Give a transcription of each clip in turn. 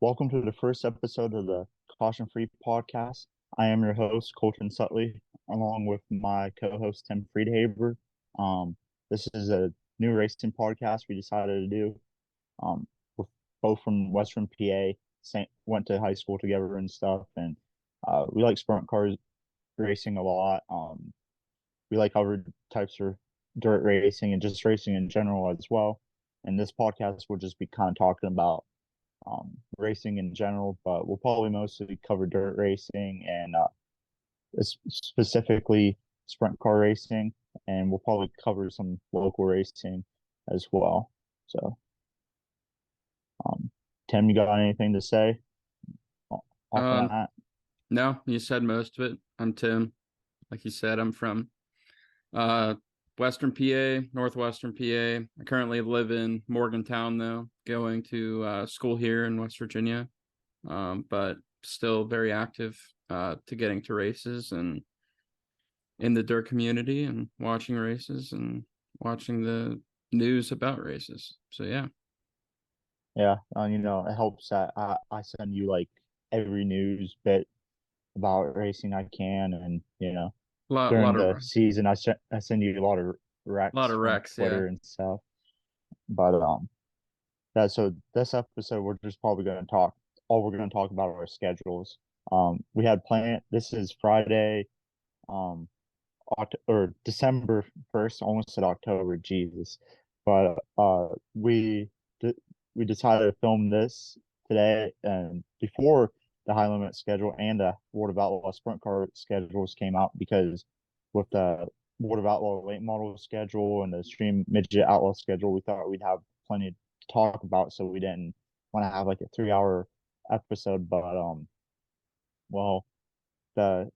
Welcome to the first episode of the Caution Free podcast. I am your host, Colton Sutley, along with my co-host Tim Friedhaber. This is a new racing podcast we decided to do. We're both from Western PA, went to high school together and stuff, and we like sprint cars racing a lot. We like other types of dirt racing and just racing in general as well. And this podcast will just be kind of talking about racing in general, but we'll probably mostly cover dirt racing and specifically sprint car racing, and we'll probably cover some local racing as well. So, Tim, you got anything to say off of Um, that? no, you said most of it. I'm Tim. Like you said, I'm from uh Western PA, Northwestern PA. I currently live in Morgantown though, going to school here in West Virginia. But still very active to getting to races and in the dirt community and watching races and watching the news about races. So yeah. Yeah, it helps that I send you like every news bit about racing I can, and Lot during of the season I send you a lot of lot recs of from wrecks, yeah. Twitter and stuff. But so this episode we're just probably going to talk. All we're going to talk about are our schedules. We had planned. This is Friday, um, or December 1st. Almost said October. Jesus, but we decided to film this today and before the high limit schedule and the World of Outlaw sprint car schedules came out, because with the World of Outlaw late model schedule and the Stream Midget Outlaw schedule, we thought we'd have plenty to talk about, so we didn't want to have like a 3 hour episode. But well, the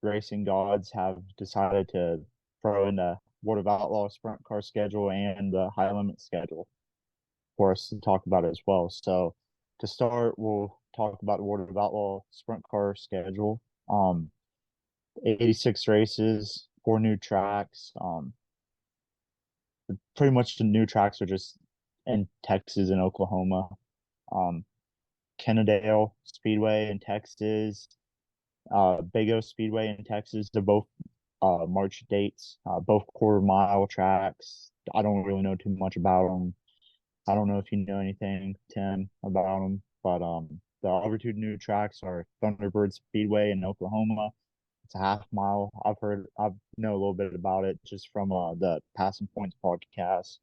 racing gods have decided to throw in the World of Outlaw sprint car schedule and the high limit schedule for us to talk about it as well. So to start, we'll talk about the World of Outlaw sprint car schedule. 86 races, four new tracks. Pretty much the new tracks are just in Texas and Oklahoma. Um, Kennedale Speedway in Texas, Big O Speedway in Texas. They're both March dates, both quarter mile tracks. I don't really know too much about them. I don't know if you know anything, Tim, about them, but the other two new tracks are Thunderbird Speedway in Oklahoma. It's a half mile. I know a little bit about it just from the Passing Points podcast.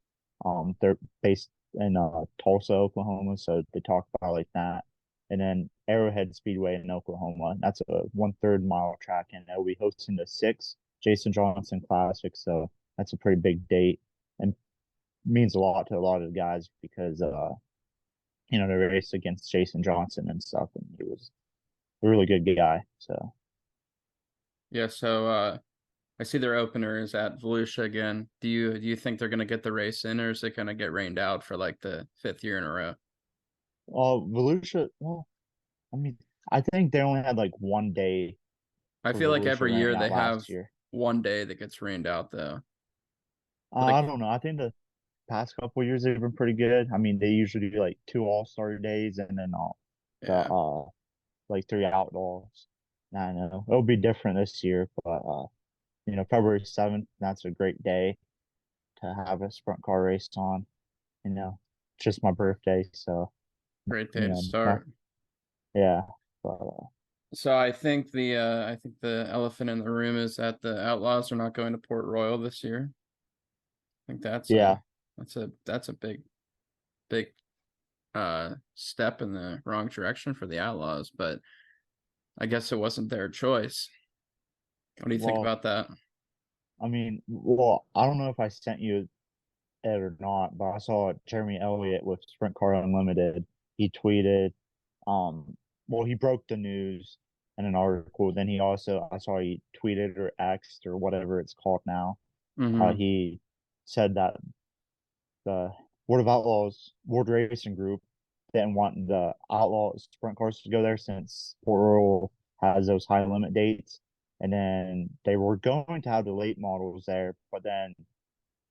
They're based in Tulsa, Oklahoma, so they talk about like that. And then Arrowhead Speedway in Oklahoma. That's a 1/3 mile track, and they'll be hosting the sixth Jason Johnson Classic. So that's a pretty big date and means a lot to a lot of the guys because they raced against Jason Johnson and stuff, and he was a really good guy. So Yeah, so I see their opener is at Volusia again. Do you think they're gonna get the race in, or is it gonna get rained out for like the fifth year in a row? Volusia, well, I mean, I think they only had like one day I for feel like Volusia every year rain they out have last year. one day that gets rained out though. I Like don't know. I think the past couple of years they've been pretty good. I mean, they usually do like two all-star days and then the yeah, like three outdoors. I know it'll be different this year, but February 7th, that's a great day to have a sprint car race on. You know, it's just my birthday, so great day you to know, not, start. yeah, but So I think the elephant in the room is that the Outlaws are not going to Port Royal this year. I think yeah, that's a big step in the wrong direction for the Outlaws, but I guess it wasn't their choice. What do you think well, about that? I don't know if I sent you it or not, but I saw Jeremy Elliott with Sprint Car Unlimited. He tweeted, um, he broke the news in an article. Then I saw he tweeted or Xed or whatever it's called now. Mm-hmm. He said that the World of Outlaws World Racing Group didn't want the Outlaw sprint cars to go there since Port Royal has those high limit dates. And then they were going to have the late models there, but then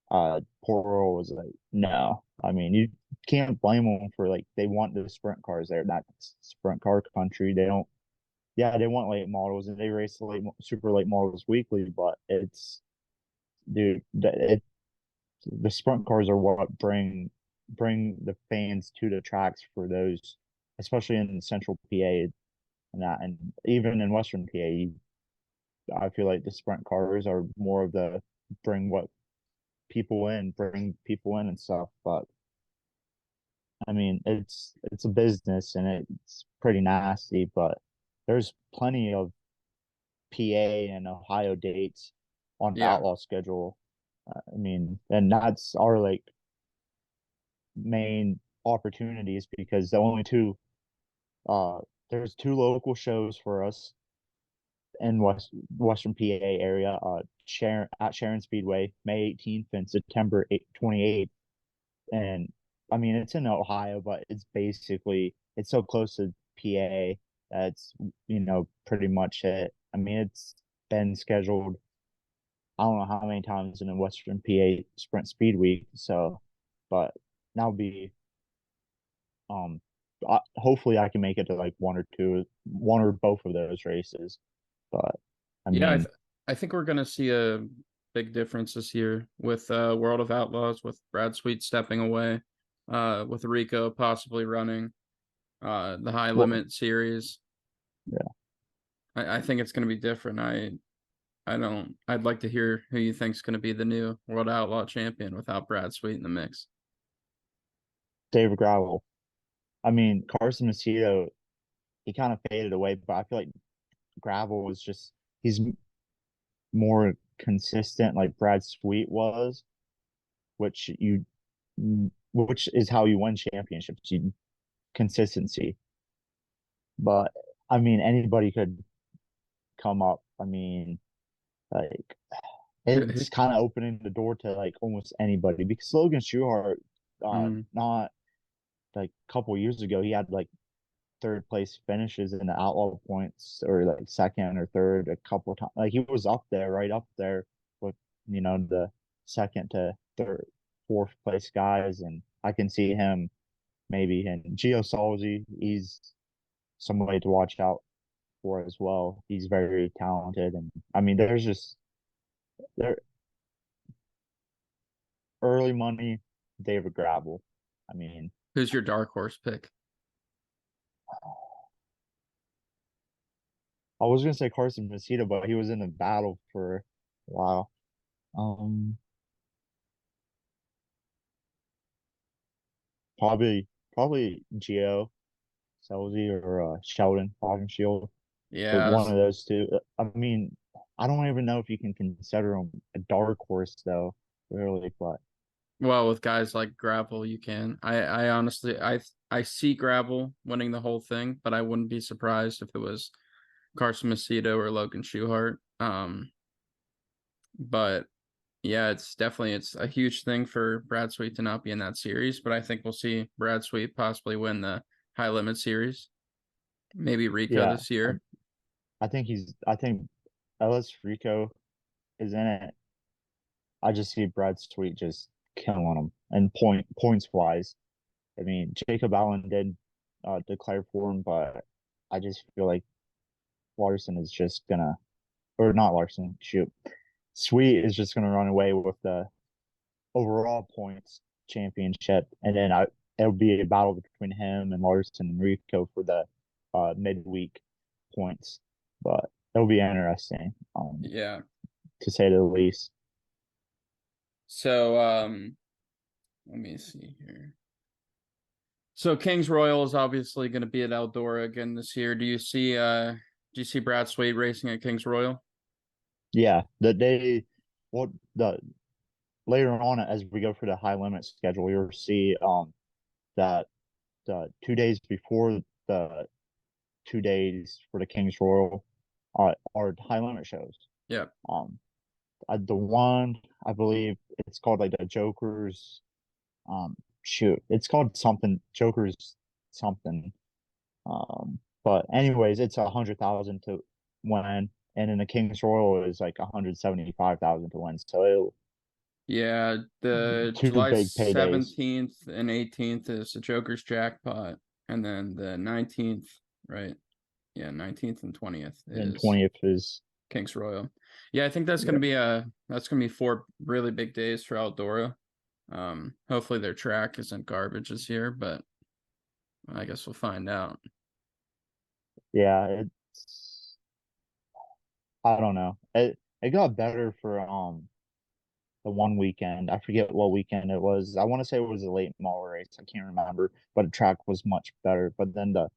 Port was like, no. I mean, you can't blame them for like they want the sprint cars there. That's sprint car country. They don't. Yeah, they want late models and they race the super late models weekly, but it's dude, the sprint cars are what bring the fans to the tracks for those, especially in central PA and that, and even in western PA. I feel like the sprint cars are more of the bring people in and stuff. But I mean, it's a business and it's pretty nasty. But there's plenty of PA and Ohio dates on the Yeah. outlaw schedule. I mean, and that's our like main opportunities because the only two uh there's two local shows for us in Western PA area, Sharon Speedway, May 18th and September 28th. And I mean it's in Ohio, but it's so close to PA that's pretty much it. I mean it's been scheduled I don't know how many times in a Western PA Sprint Speed Week. So, but that'll be um, hopefully I can make it to like one or both of those races. But I Yeah, mean, I think we're gonna see a big difference this year with World of Outlaws, with Brad Sweet stepping away, with Rico possibly running the high well, limit series. yeah, I think it's gonna be different. I don't I'd like to hear who you think's gonna be the new World Outlaw champion without Brad Sweet in the mix. David Gravel. I mean, Carson Macedo, he kind of faded away, but I feel like Gravel was just he's more consistent, like Brad Sweet was, which you which is how you win championships. Consistency. But I mean, anybody could come up. I mean, like it's kind of opening the door to like almost anybody because Logan Schuchart, Mm, not like a couple years ago, he had like third place finishes in the outlaw points or like second or third a couple of times. Like he was up there, right up there with the second to third, fourth place guys, and I can see him maybe. And Gio Salzi, he's somebody to watch out for as well. He's very talented, and I mean, there's just there early money, David Gravel. I mean, who's your dark horse pick? I was gonna say Carson Macedo, but he was in the battle for a while. Um, probably Gio Selzy or Sheldon Shield, but Yeah, one of those two. I mean, I don't even know if you can consider him a dark horse though, really. But well, with guys like Gravel, you can. I honestly, I see Gravel winning the whole thing, but I wouldn't be surprised if it was Carson Macedo or Logan Schuchart. But yeah, it's a huge thing for Brad Sweet to not be in that series. But I think we'll see Brad Sweet possibly win the high limit series. Maybe Rico yeah, this year. I think Ellis Rico is in it. I just see Brad Sweet just killing him and points wise. I mean, Jacob Allen did declare for him, but I just feel like Larson is just gonna, or not Larson, shoot, Sweet is just gonna run away with the overall points championship, and then it'll be a battle between him and Larson and Rico for the midweek points. But it'll be interesting, Yeah. to say the least. So let me see here. So Kings Royal is obviously going to be at Eldora again this year. Do you see Brad Sweet racing at Kings Royal? Yeah, well, the later on as we go through the high limit schedule, you'll see that the 2 days before the 2 days for the Kings Royal are high limit shows. Yeah. Um, the one I believe it's called like the Joker's. Shoot, it's called something Joker's something. But anyways, it's 100,000 to win, and in the Kings Royal is like 175,000 to win. So Yeah, the Two July big paydays. 17th and 18th is the Joker's jackpot, and then the 19th, right? Yeah, 19th and 20th And is 20th is, Kings Royal. Yeah, I think that's yeah. gonna be four really big days for Eldora. Hopefully their track isn't garbage this year, but I guess we'll find out. Yeah, it's, I don't know. It got better for the one weekend. I forget what weekend it was. I want to say it was a late model race. I can't remember, but the track was much better. But then the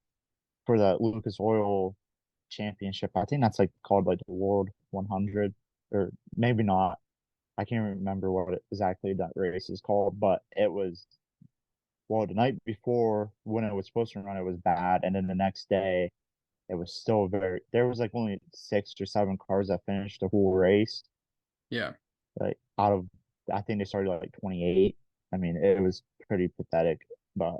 for the Lucas Oil Championship, I think that's like called like the World 100, or maybe not. I can't remember what exactly that race is called, but it was, well, the night before when it was supposed to run, it was bad, and then the next day it was still very. There was like only 6 or 7 cars that finished the whole race. Yeah, Like out of, I think they started like 28. I mean, it was pretty pathetic. But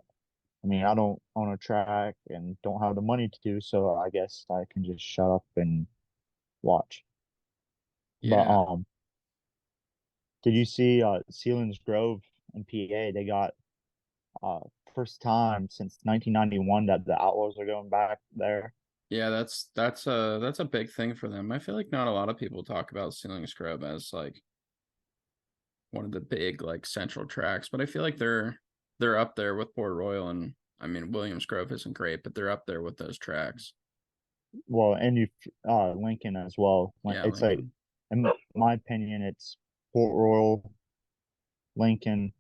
I mean, I don't own a track and don't have the money to do so. I guess I can just shut up and watch. But yeah, did you see Sealands Grove in PA? They got uh first time since 1991 that the Outlaws are going back there. yeah. That's a big thing for them. I feel like not a lot of people talk about Ceiling Scrub as like one of the big like central tracks, but I feel like they're up there with Port Royal, and I mean Williams Grove isn't great, but they're up there with those tracks. Well, and you Lincoln as well. Yeah, It's like, Lincoln. in my opinion, it's Port Royal, Lincoln.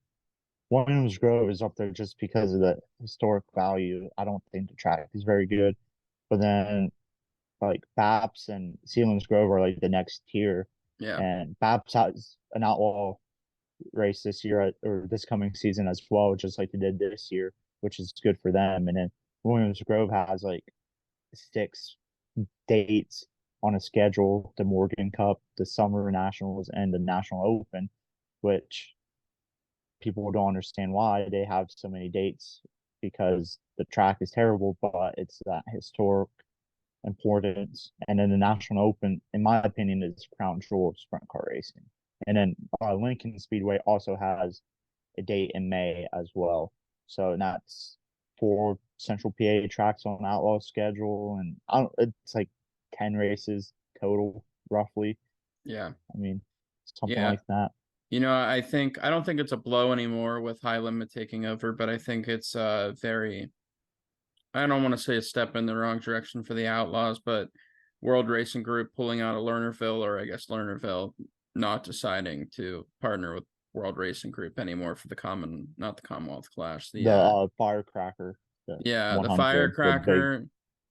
Williams Grove is up there just because of the historic value. I don't think the track is very good. But then like Baps and Sealands Grove are like the next tier. Yeah, And Baps has an outlaw race this year, or this coming season as well, just like they did this year, which is good for them. And then Williams Grove has like 6 dates on a schedule: the Morgan Cup, the Summer Nationals, and the National Open, which people don't understand why they have so many dates, because the track is terrible, but it's that historic importance. And then the National Open, in my opinion, is crown jewel of sprint car racing. And then Lincoln Speedway also has a date in May as well. So that's 4 Central PA tracks on Outlaw schedule, and it's like 10 races total, roughly. yeah, I mean, something yeah. like that. I don't think it's a blow anymore with High Limit taking over, but I think it's very, I don't want to say a step in the wrong direction for the Outlaws, but World Racing Group pulling out of Lernerville, or I guess Lernerville not deciding to partner with World Racing Group anymore for the not the Commonwealth Clash, The Firecracker, the yeah, the 100, the big. Firecracker,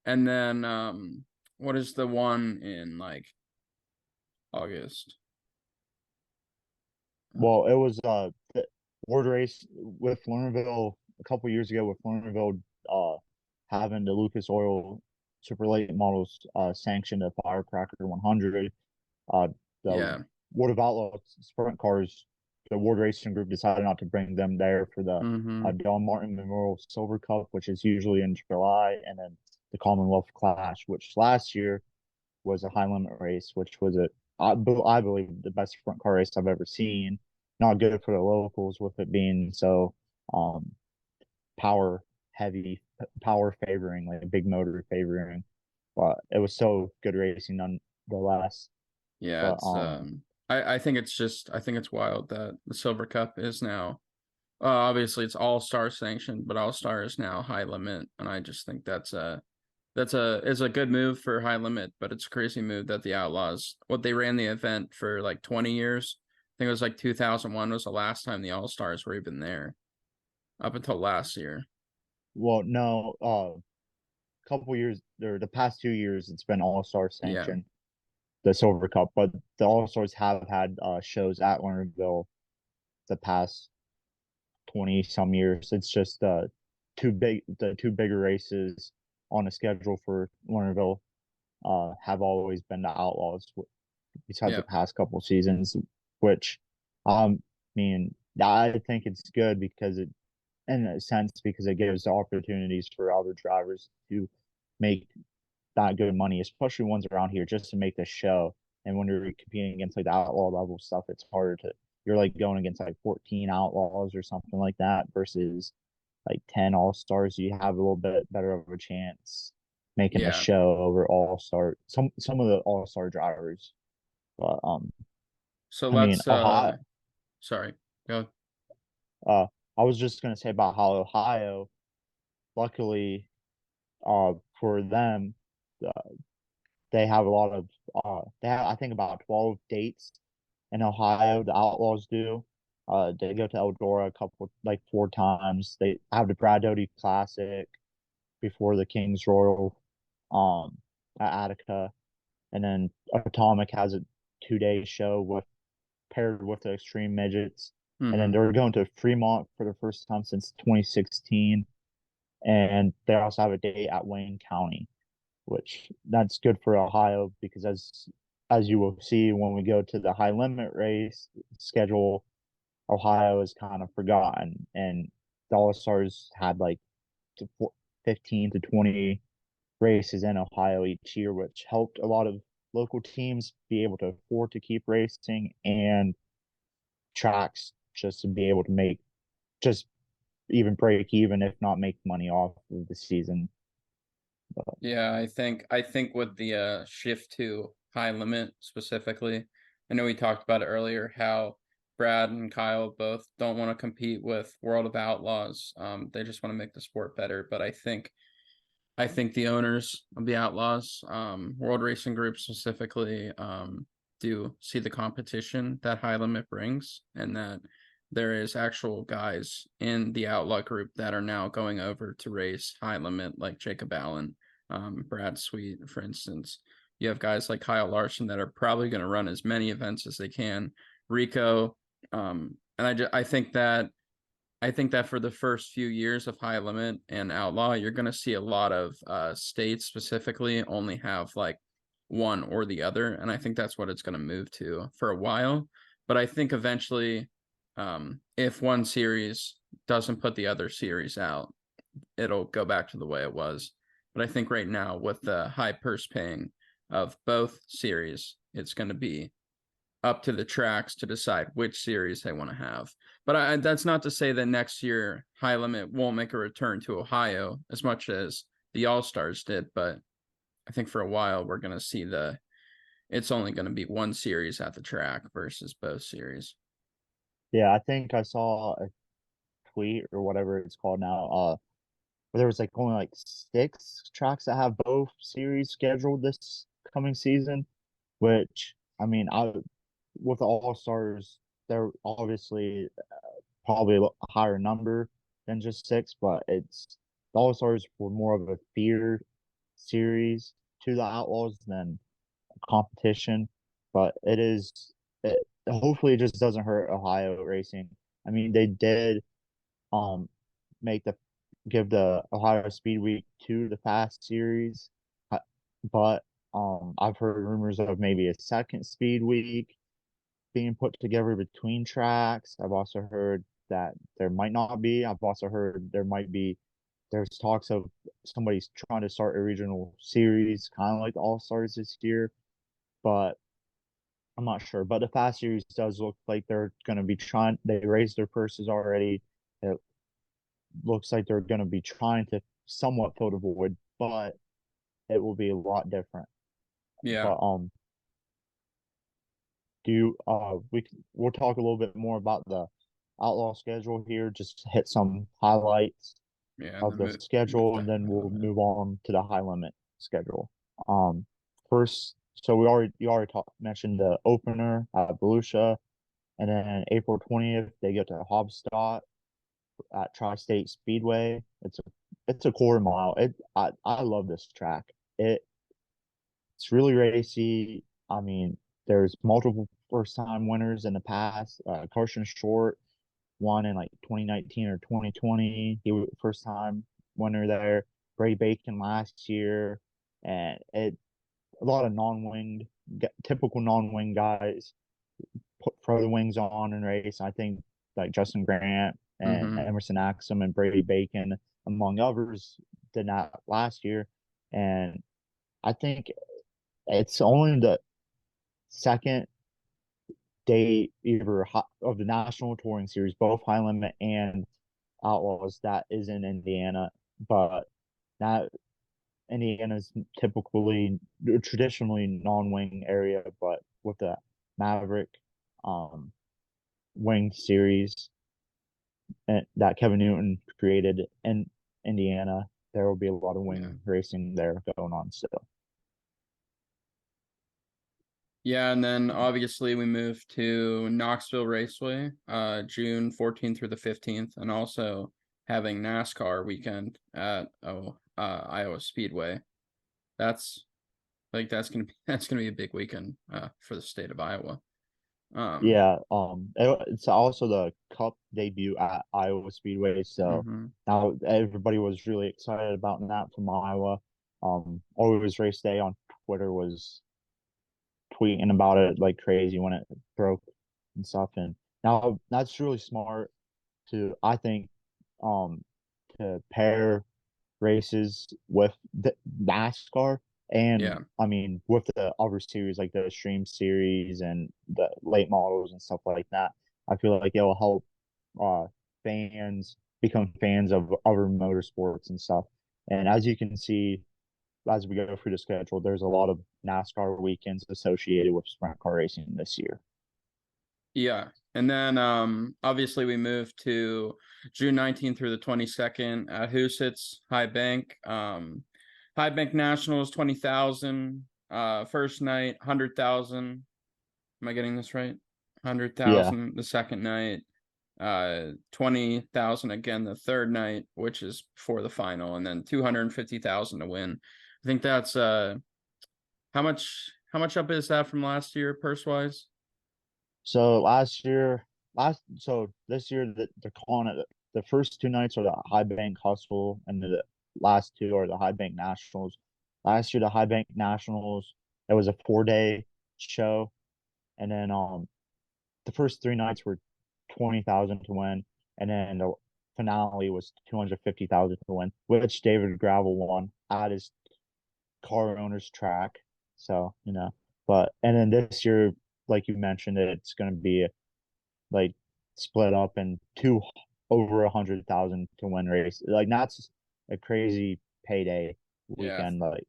and then what is the one in like August? Well, it was the word race with Lernerville a couple years ago, with Lernerville having the Lucas Oil Super Late Models sanction the Firecracker 100. Uh, the Yeah. World of Outlaws sprint cars, the Ward Racing Group decided not to bring them there for the Mm-hmm. Don Martin Memorial Silver Cup, which is usually in July, and then the Commonwealth Clash, which last year was a high limit race, which was I believe the best sprint car race I've ever seen. Not good for the locals with it being so um, power heavy, power favoring, like a big motor favoring. But it was so good racing nonetheless. Yeah, But it's I think it's just I think it's wild that the Silver Cup is now obviously it's all star sanctioned, but all star is now high limit, and I just think that's is a good move for high limit, but it's a crazy move that the Outlaws what they ran the event for like 20 years. I think it was like 2001 was the last time the All Stars were even there up until last year. well, no, couple years, or the past 2 years, it's been All Star Yeah, sanctioned, the Silver Cup, but the All Stars have had shows at Lernerville the past 20 some years. It's just the two bigger races on the schedule for Lernerville have always been the Outlaws, besides yeah, the past couple seasons, which I mean, I think it's good because it, in a sense, because it gives opportunities for other drivers to make that good money, especially ones around here, just to make the show. And when you're competing against like the outlaw level stuff, it's harder to you're like going against like 14 outlaws or something like that versus like 10 all-stars. You have a little bit better of a chance making a Yeah. show over all-star some of the all-star drivers. But So I mean, let's Ohio. sorry. Go. Uh, I was just gonna say about how Ohio, luckily, for them, uh, they have a lot of they have I think about 12 dates in Ohio. The Outlaws do. They go to Eldora a couple like 4 times. They have the Brad Doty Classic before the Kings Royal, at Attica, and then Atomic has a 2 day show with paired with the Extreme Midgets, and then Mm-hmm. they're going to Fremont for the first time since 2016, and they also have a date at Wayne County, which that's good for Ohio because as you will see when we go to the high limit race schedule, Ohio is kind of forgotten, and the All Stars had like 15 to 20 races in Ohio each year, which helped a lot of local teams be able to afford to keep racing and tracks just to be able to make just even break even, if not make money off of the season. But Yeah, I think with the shift to high limit specifically, I know we talked about it earlier how Brad and Kyle both don't want to compete with World of Outlaws. They just want to make the sport better. But I think the owners of the Outlaws, World Racing Group specifically, do see the competition that high limit brings, and that there is actual guys in the Outlaw group that are now going over to race high limit, like Jacob Allen, Brad Sweet, for instance. You have guys like Kyle Larson that are probably going to run as many events as they can. Rico, and I think that for the first few years of High Limit and Outlaw, you're going to see a lot of states specifically only have like one or the other. And I think that's what it's going to move to for a while. But I think eventually, if one series doesn't put the other series out, it'll go back to the way it was. But I think right now, with the high purse paying of both series, it's going to be up to the tracks to decide which series they want to have. But that's not to say that next year High Limit won't make a return to Ohio as much as the All Stars did. But I think for a while we're going to see it's only going to be one series at the track versus both series. yeah, I think I saw a tweet or whatever it's called now, where there was like only like 6 tracks that have both series scheduled this coming season, which I mean, I with the All Stars, they're obviously probably a higher number than just 6, but it's the All Stars were more of a fear series to the Outlaws than a competition. But hopefully it just doesn't hurt Ohio racing. I mean, they did um make the give the Ohio Speed Week to the Fast Series, uh, but I've heard rumors of maybe a second Speed Week being put together between tracks. I've also heard that there might not be. I've also heard there's talks of somebody's trying to start a regional series, kind of like the All Stars this year, but I'm not sure. But the Fast Series does look like they're going to be trying. They raised their purses already. It looks like they're going to be trying to somewhat fill the void, but it will be a lot different. Yeah, But do you we'll talk a little bit more about the outlaw schedule here, just hit some highlights yeah, and of then the move schedule, to and then High we'll Limit. move on to the high limit schedule. Um, first, so you already mentioned the opener at Volusia, and then April 20th they get to Hobstadt at Tri-State Speedway. It's a quarter mile. I love this track. It's really racy. I mean, there's multiple first time winners in the past. Carson Short won in like 2019 or 2020. He was first time winner there. Bray Bacon last year, and a lot of non-winged, typical non-wing guys throw the wings on and race. I think like Justin Grant and Mm-hmm. Emerson Axum and Brady Bacon, among others, did that last year, and I think it's only the second date either of the National Touring Series, both High Limit and Outlaws, that is in Indiana, but that Indiana's typically traditionally non-wing area, but with the Maverick um, wing series that Kevin Newton created in Indiana, there will be a lot of Yeah. wing racing there going on still. Yeah, and then obviously we moved to Knoxville Raceway, June 14th through the 15th, and also having NASCAR weekend at Iowa Speedway. That's that's gonna be that's gonna be a big weekend for the state of Iowa. Um, Yeah, it's also the Cup debut at Iowa Speedway, so mhm. now everybody was really excited about that from Iowa. Always Race Day on Twitter was tweeting about it like crazy when it broke and stuff, and now that's really smart to, I think, um, to pair races with the NASCAR and Yeah. I mean with the other series like the Extreme Series and the late models and stuff like that. I feel like it will help fans become fans of other motorsports and stuff. And as you can see, as we go through the schedule, there's a lot of NASCAR weekends associated with sprint car racing this year. Yeah. And then obviously we moved to June 19th through the 22nd at Housat's High Bank. High Bank Nationals 20,000. First night 100,000. Am I getting this right? Yeah. 100,000 the second night. 20,000 again the third night, which is for the final, and then 250,000 to win. I think that's how much up is that from last year purse wise? So this year that they're calling it the first two nights are the High Bank Hustle and the last two are the High Bank Nationals. Last year the High Bank Nationals, it was a 4 day show, and then the first three nights were 20,000 to win, and then the finale was 250,000 to win, which David Gravel won at his car owner's track. So, but and then this year, like you mentioned, it's going to be like split up in two over 100,000 to win race. Like that's a crazy payday Yeah, weekend. Like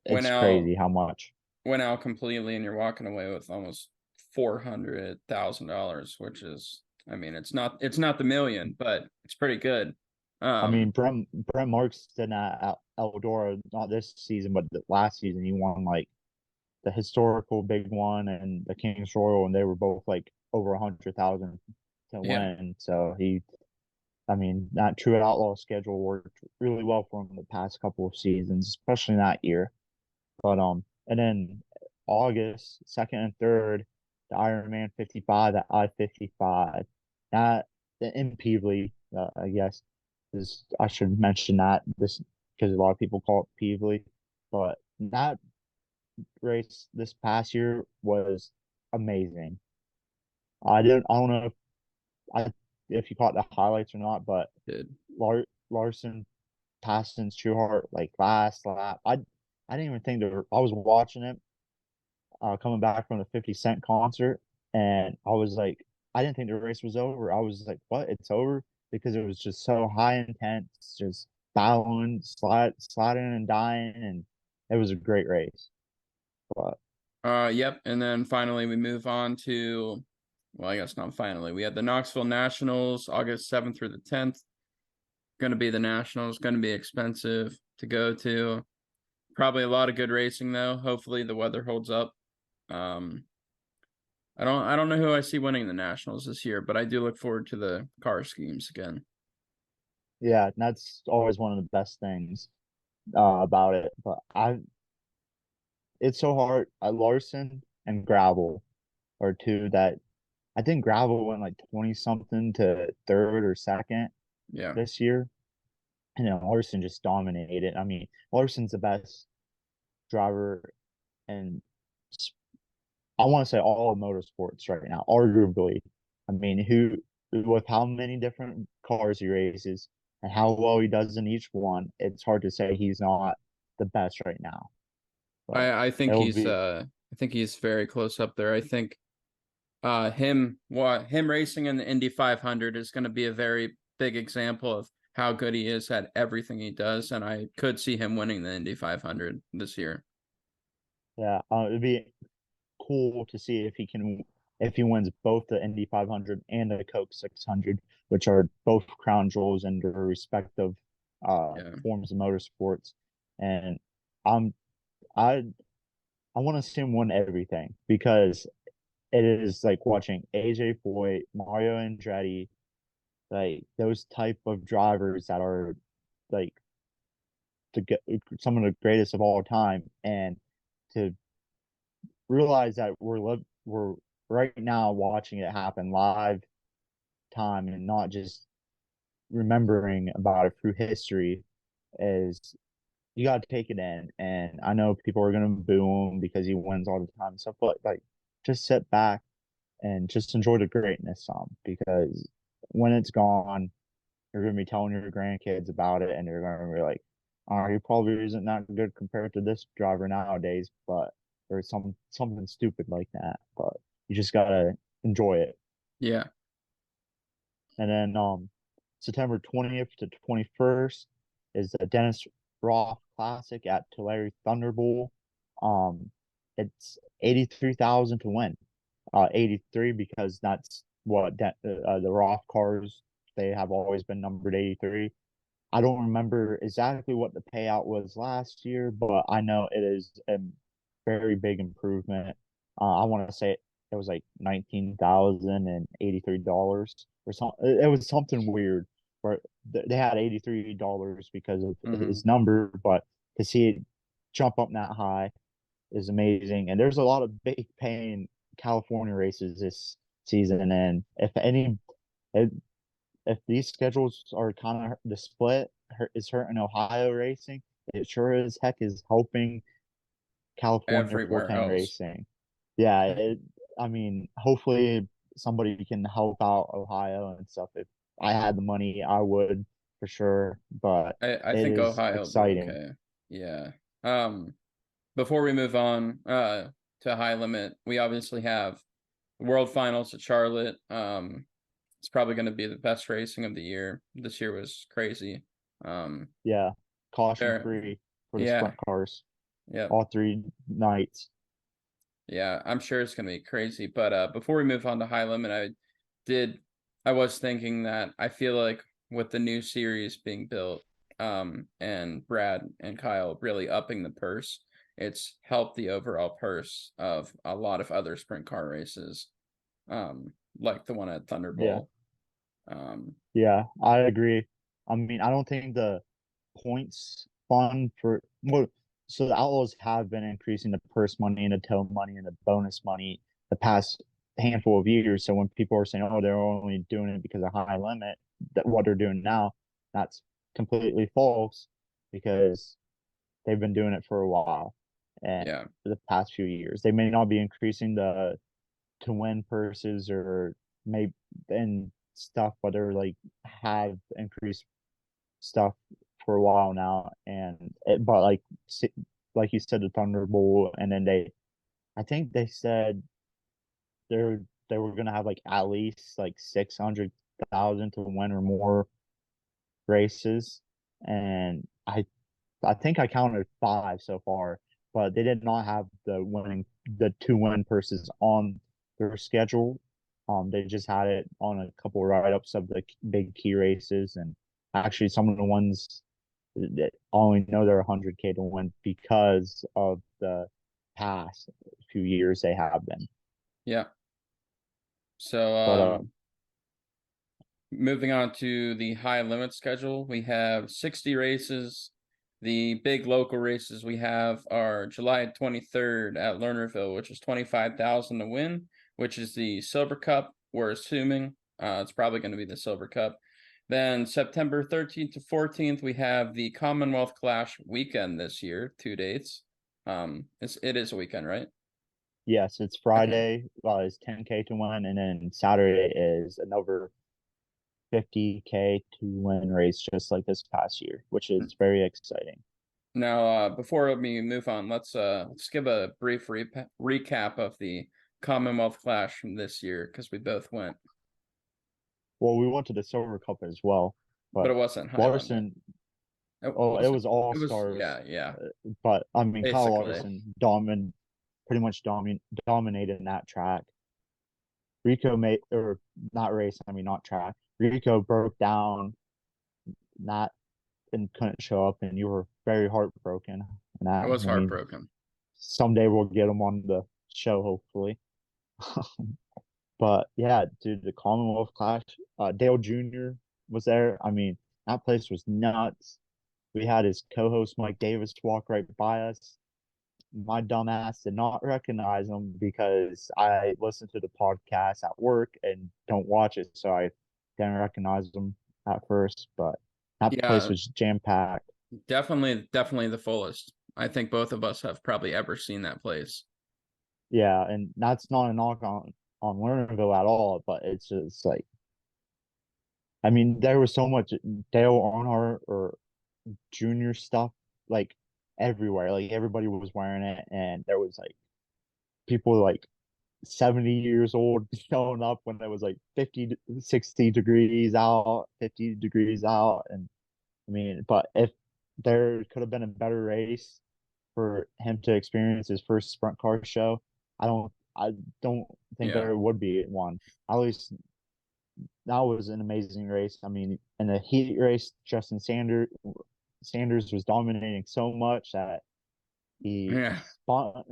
went it's out crazy how much. went out completely, and you're walking away with almost $400,000, which is, I mean, it's not the million, but it's pretty good. I mean, Um, Brent Marks did that at Eldora, not this season, but the last season. He won like the historical big one and the King's Royal, and they were both like over 100,000 to yeah, win. So I mean, that True Outlaw schedule worked really well for him the past couple of seasons, especially that year. But and then August 2nd and 3rd, the Ironman 55, the I-55, that the in Peevely, I guess is I should mention that this because a lot of people call it Peevely, but that race this past year was amazing. I don't know if you caught the highlights or not, but did. Larson passed in Trueheart like last lap. I didn't even think that I was watching it coming back from the 50 Cent concert, and I was like, I didn't think the race was over. I was like, what? It's over? Because it was just so high intense, just battling, sliding and dying, and it was a great race. But Yep. And then finally we move on to, well, I guess not finally. We had the Knoxville Nationals, August 7th through the 10th. Going to be the Nationals, going to be expensive to go to. Probably a lot of good racing though. Hopefully the weather holds up. Um, I don't know who I see winning the Nationals this year, but I do look forward to the car schemes again. yeah, that's always one of the best things about it. But it's so hard. Larson and Gravel are two that I think Gravel went like 20 something to third or second Yeah. this year. And then Larson just dominated. I mean, Larson's the best driver and I want to say all of motorsports right now, arguably. I mean, who with how many different cars he races and how well he does in each one, it's hard to say he's not the best right now. But I think it'll he's be I think he's very close up there. I think him racing in the Indy 500 is going to be a very big example of how good he is at everything he does, and I could see him winning the Indy 500 this year. Yeah, it'd be cool to see if he wins both the Indy 500 and the Coke 600, which are both crown jewels in their respective Yeah, forms of motorsports. And I'm I I want to see him win everything because it is like watching AJ Foyt, Mario Andretti, like those type of drivers that are like some of the greatest of all time, and to realize that we're right now watching it happen live time and not just remembering about it through history is you got to take it in. And I know people are gonna boo him because he wins all the time and stuff, but like just sit back and just enjoy the greatness some because when it's gone, you're gonna be telling your grandkids about it and they're gonna be like, oh, he probably isn't that good compared to this driver nowadays, but or something stupid like that. But you just gotta enjoy it. yeah. And then September 20th to 21st is the Dennis Roth Classic at Tulare Thunderbowl. Um, it's 83,000 to win. 83 because that's what the Roth cars, they have always been numbered 83. I don't remember exactly what the payout was last year, but I know it is a very big improvement. I want to say it was like $19,083 or something. It was something weird where they had $83 because of Hmm. his number, but to see it jump up that high is amazing. And there's a lot of big paying California races this season, and if if these schedules are kind of the split is hurting Ohio racing, it sure as heck is helping California Everywhere 410 else. racing. Yeah, I mean, hopefully somebody can help out Ohio and stuff. If I had the money, I would for sure, but I it think is Ohio will do exciting. okay. Yeah. Before we move on to high limit, we obviously have World Finals at Charlotte. It's probably going to be the best racing of the year. This year was crazy. Um, Yeah, caution there, free for the yeah, sprint cars, yeah, all 3 nights. yeah. I'm sure it's going to be crazy. But before we move on to high limit, did, I was thinking that I feel like with the new series being built, and Brad and Kyle really upping the purse, it's helped the overall purse of a lot of other sprint car races, like the one at Yeah. Thunderbolt. Um, Yeah, I agree. I mean, I don't think the points fund for well, so the Outlaws have been increasing the purse money and the tow money and the bonus money the past handful of years. So when people are saying, "Oh, they're only doing it because of high limit," that what they're doing now, that's completely false because they've been doing it for a while and yeah, for the past few years. They may not be increasing the to win purses or maybe and stuff, but they're like have increased stuff for a while now, and but like you said, the Thunderbolt, and then I think they said they were gonna have like at least like 600,000 to win or more races, and I think I counted five so far, but they did not have the two win purses on their schedule. They just had it on a couple write ups of the big key races, and actually some of the ones that only know they're 100K to win because of the past few years they have been. yeah. So But moving on to the high limit schedule, we have 60 races. The big local races we have are July 23rd at Lernerville, which is 25,000 to win, which is the Silver Cup. We're assuming it's probably going to be the Silver Cup. Then September 13th to 14th, we have the Commonwealth Clash weekend this year, 2 dates. It is a weekend, right? yes, it's Okay. Friday is 10K to win, and then Saturday is another 50K to win race just like this past year, which is very exciting. Now, before we move on, let's give a brief recap of the Commonwealth Clash from this year because we both went, Well, we went to the Silver Cup as well, but but it wasn't Highlander. Larson, It oh, it wasn't. was all It was stars. yeah. But I mean, Kyle Basically, Larson pretty much dominated in that track. Rico made, or not race, I mean, not track. Rico broke down that and couldn't show up, and you were very heartbroken. And I that, was I mean, heartbroken. someday we'll get him on the show, hopefully. But yeah, dude, the Commonwealth Clash, Dale Jr. was there. I mean, that place was nuts. We had his co-host Mike Davis walk right by us. My dumb ass did not recognize him because I listen to the podcast at work and don't watch it, so I didn't recognize him at first. But that place Yeah, was jam packed. definitely the fullest. I think both of us have probably ever seen that place. Yeah, and that's not a knock on Lernerville at all, but it's just like, I mean, there was so much Dale Earnhardt or junior stuff like everywhere. Like everybody was wearing it, and there was like people like 70 years old showing up when it was like 50 60 degrees out, 50 degrees out. And I mean, but if there could have been a better race for him to experience his first sprint car show, I don't think Yeah, there would be one. At least that was an amazing race. I mean, in the heat race, Sanders was dominating so much that yeah.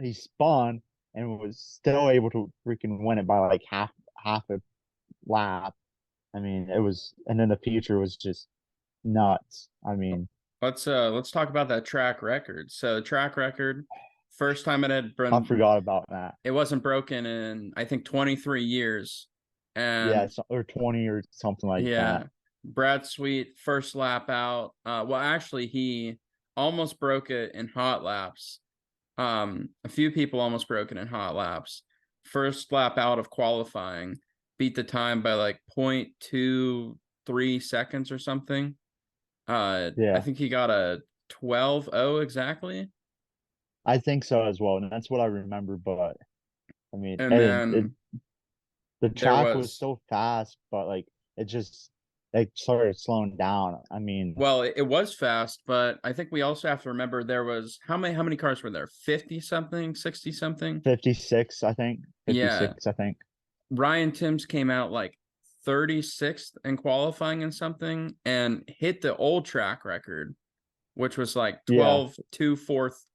he spun and was still able to freaking win it by like half a lap. I mean, it was, and then the future was just nuts. I mean, Let's talk about that track record. So track record, first time it had I been, forgot about that. it wasn't broken in I think 23 years, Yeah, and or 20 or something like that. yeah, Brad Sweet first lap out. Well, actually, he almost broke it in hot laps. A few people almost broke it in hot laps. First lap out of qualifying, beat the time by like 0.23 seconds or something. I Yeah, think he got a 12:0 exactly. I think so as well, and that's what I remember. But I mean, And and then the there track was was, so fast, but like it just like started slowing down. I mean, well, it was fast, but I think we also have to remember there was how many cars were there? 50 something, 60 something? 56, I think. Yeah. 56, I think. Ryan Timms came out like 36th in qualifying and something and hit the old track record, which was like Yeah,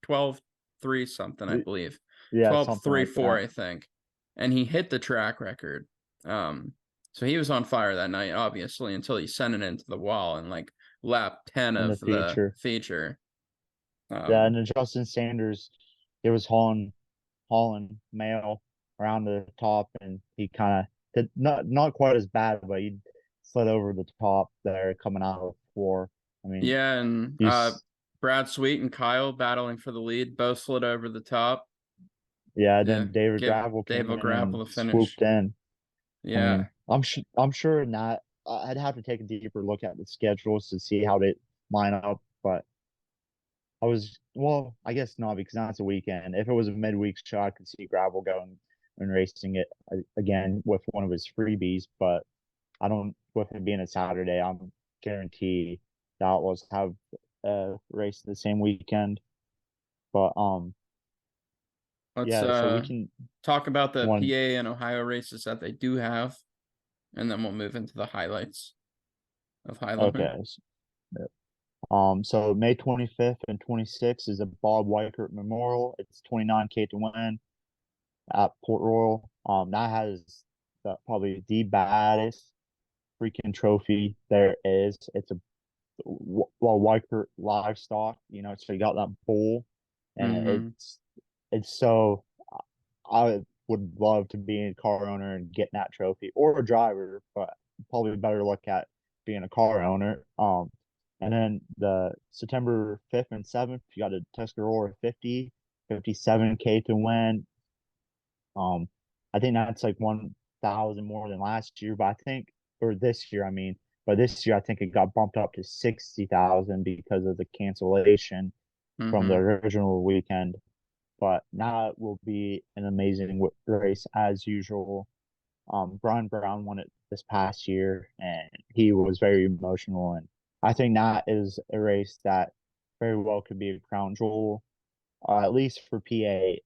12 3 something, I believe. yeah, 12 something 3 like 4, that. I think. And he hit the track record. So he was on fire that night, obviously, until he sent it into the wall in like lap 10 In the of the future. feature. Yeah, Um, and then Justin Sanders, he was hauling mail around the top, and he kind of did not quite as bad, but he slid over the top there coming out of the floor. I mean, yeah, and he's Brad Sweet and Kyle battling for the lead, both slid over the top. yeah. Yeah, Then David give Gravel Dave came in and Gravel the finish. swooped in. I Yeah, mean, I'm sure in that I'd have to take a deeper look at the schedules to see how they line up, but well, I guess not because now it's a weekend. If it was a midweek show, I could see Gravel going and racing it again with one of his freebies. But I don't, with it being a Saturday, I'm guaranteed the Outlaws have a race the same weekend. But let's yeah, so we can talk about the one PA and Ohio races that they do have, and then we'll move into the highlights of Highlander. okay. So May 25th and 26th is a Bob Weichert Memorial. It's 29K to win at Port Royal. That has probably the baddest freaking trophy there is. It's a well Weichert livestock, so you got that bull, and Mm-hmm. it's so I would love to be a car owner and get that trophy or a driver, but probably better look at being a car owner. And then the September 5th and 7th, you got a Tuscarora 50, 57K to win. Um, I think that's like 1,000 more than last year, but I think, or this year, I mean, but this year I think it got bumped up to 60,000 because of the cancellation from the Mm-hmm. original weekend. but now it will be an amazing race as usual. Brian Brown won it this past year, and he was very emotional. And I think that is a race that very well could be a crown jewel. At least for PA,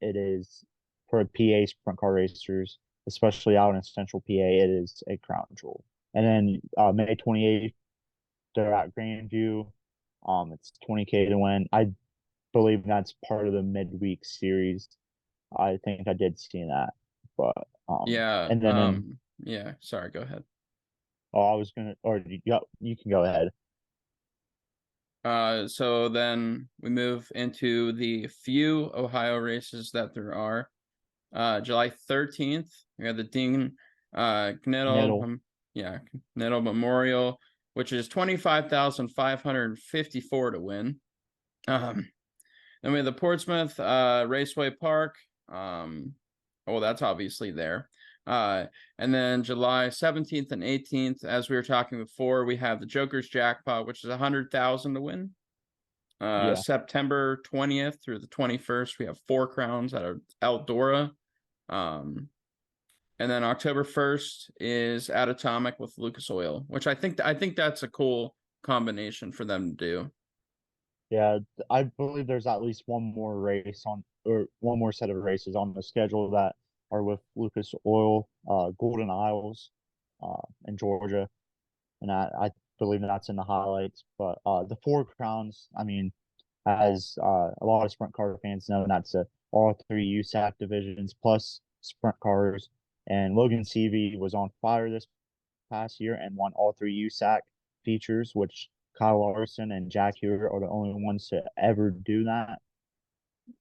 it is for PA sprint car racers, especially out in Central PA. It is a crown jewel. And then May 28th, they're at Grandview. It's 20K to win. I believe that's part of the midweek series. I think I did see that, but Yeah. and then in Yeah. Sorry. Go ahead. I was gonna, or you can go ahead. So then we move into the few Ohio races that there are. July 13th, we have the Dean Knittel, Middle, Knittel Memorial, which is 25,554 to win. Then we have the Portsmouth Raceway Park. Oh, that's obviously there. And then July 17th and 18th, as we were talking before, we have the Joker's Jackpot, which is 100,000 to win. yeah, September 20th through the 21st, we have 4 crowns at Eldora. And then October 1st is at Atomic with Lucas Oil, which I think that's a cool combination for them to do. yeah. I believe there's at least one more race on, or one more set of races on the schedule that are with Lucas Oil, Golden Isles, in Georgia, and I believe that's in the highlights. But the Four Crowns, I mean, as a lot of sprint car fans know, that's all three USAC divisions plus sprint cars. And Logan Seavey was on fire this past year and won all three USAC features, which Kyle Larson and Jack Hewitt are the only ones to ever do that,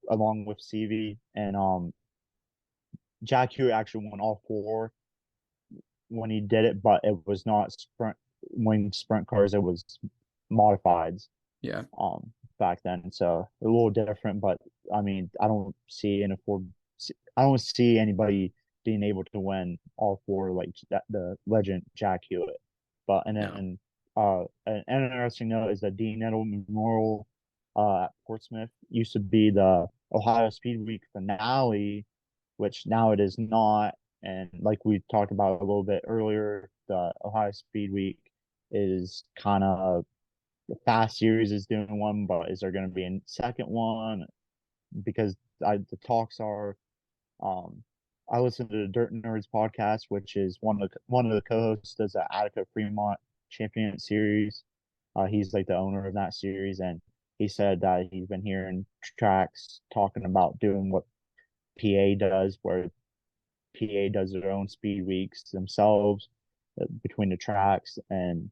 along with Seavey. And Jack Hewitt actually won all four when he did it, but it was not sprint cars, it was modifieds. Yeah. Back then, so a little different. But I mean, I don't see anybody being able to win all four like that, the legend Jack Hewitt. But and No. then an interesting note is that Dean Edelman Memorial at Portsmouth used to be the Ohio Speed Week finale, which now it is not. And like we talked about a little bit earlier, the Ohio Speed Week is kind of the Fast Series is doing one, but is there going to be a second one? Because the talks are, um, I listen to the Dirt Nerds podcast, which is one of the co-hosts does the Attica Fremont Champion Series. He's like the owner of that series, and he said that he's been hearing tracks talking about doing what PA does, where PA does their own speed weeks themselves between the tracks, and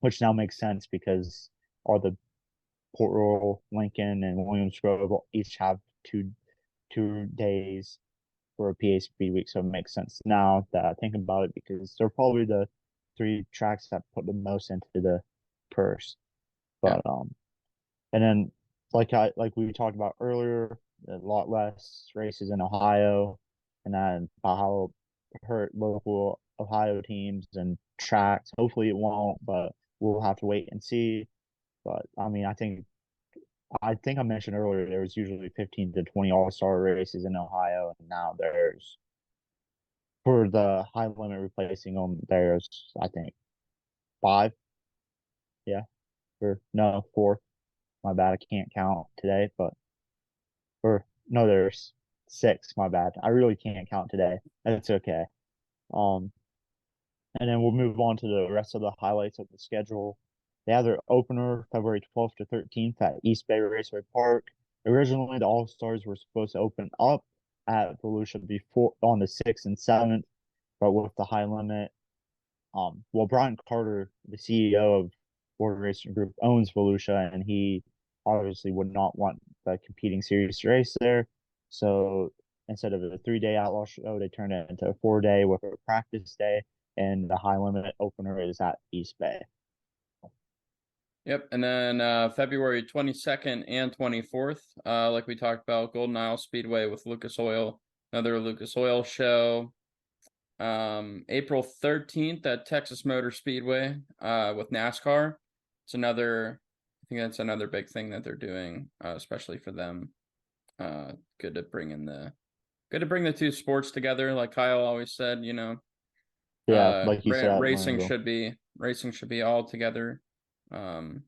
which now makes sense because all the Port Royal, Lincoln, and Williams Grove each have two days for a PA Speed Week, so it makes sense now that I think about it because they're probably the three tracks that put the most into the purse. Yeah. But and then like we talked about earlier, a lot less races in Ohio, and then about how it hurt local Ohio teams and tracks. Hopefully it won't, but we'll have to wait and see. But I mean, I think I mentioned earlier there was usually 15 to 20 all-star races in Ohio, and now there's for the high limit replacing them, there's I think five, yeah, or no, four. My bad, I can't count today, but or no, there's six. My bad, I really can't count today. It's okay. Um, and then we'll move on to the rest of the highlights of the schedule. They have their opener February 12th to 13th at East Bay Raceway Park. Originally, the All Stars were supposed to open up at Volusia before on the 6th and 7th, but with the high limit, well, Brian Carter, the CEO of Ford Racing Group, owns Volusia, and he obviously would not want the competing series to race there. So instead of a 3-day outlaw show, they turned it into a 4-day with a practice day, and the high limit opener is at East Bay. Yep. And then February 22nd and 24th, like we talked about, Golden Isle Speedway with Lucas Oil, another Lucas Oil show. April 13th at Texas Motor Speedway with NASCAR. I think that's another big thing that they're doing, especially for them. good to bring in the two sports together. Like Kyle always said, Yeah, like you said at racing Louisville. should be all together, and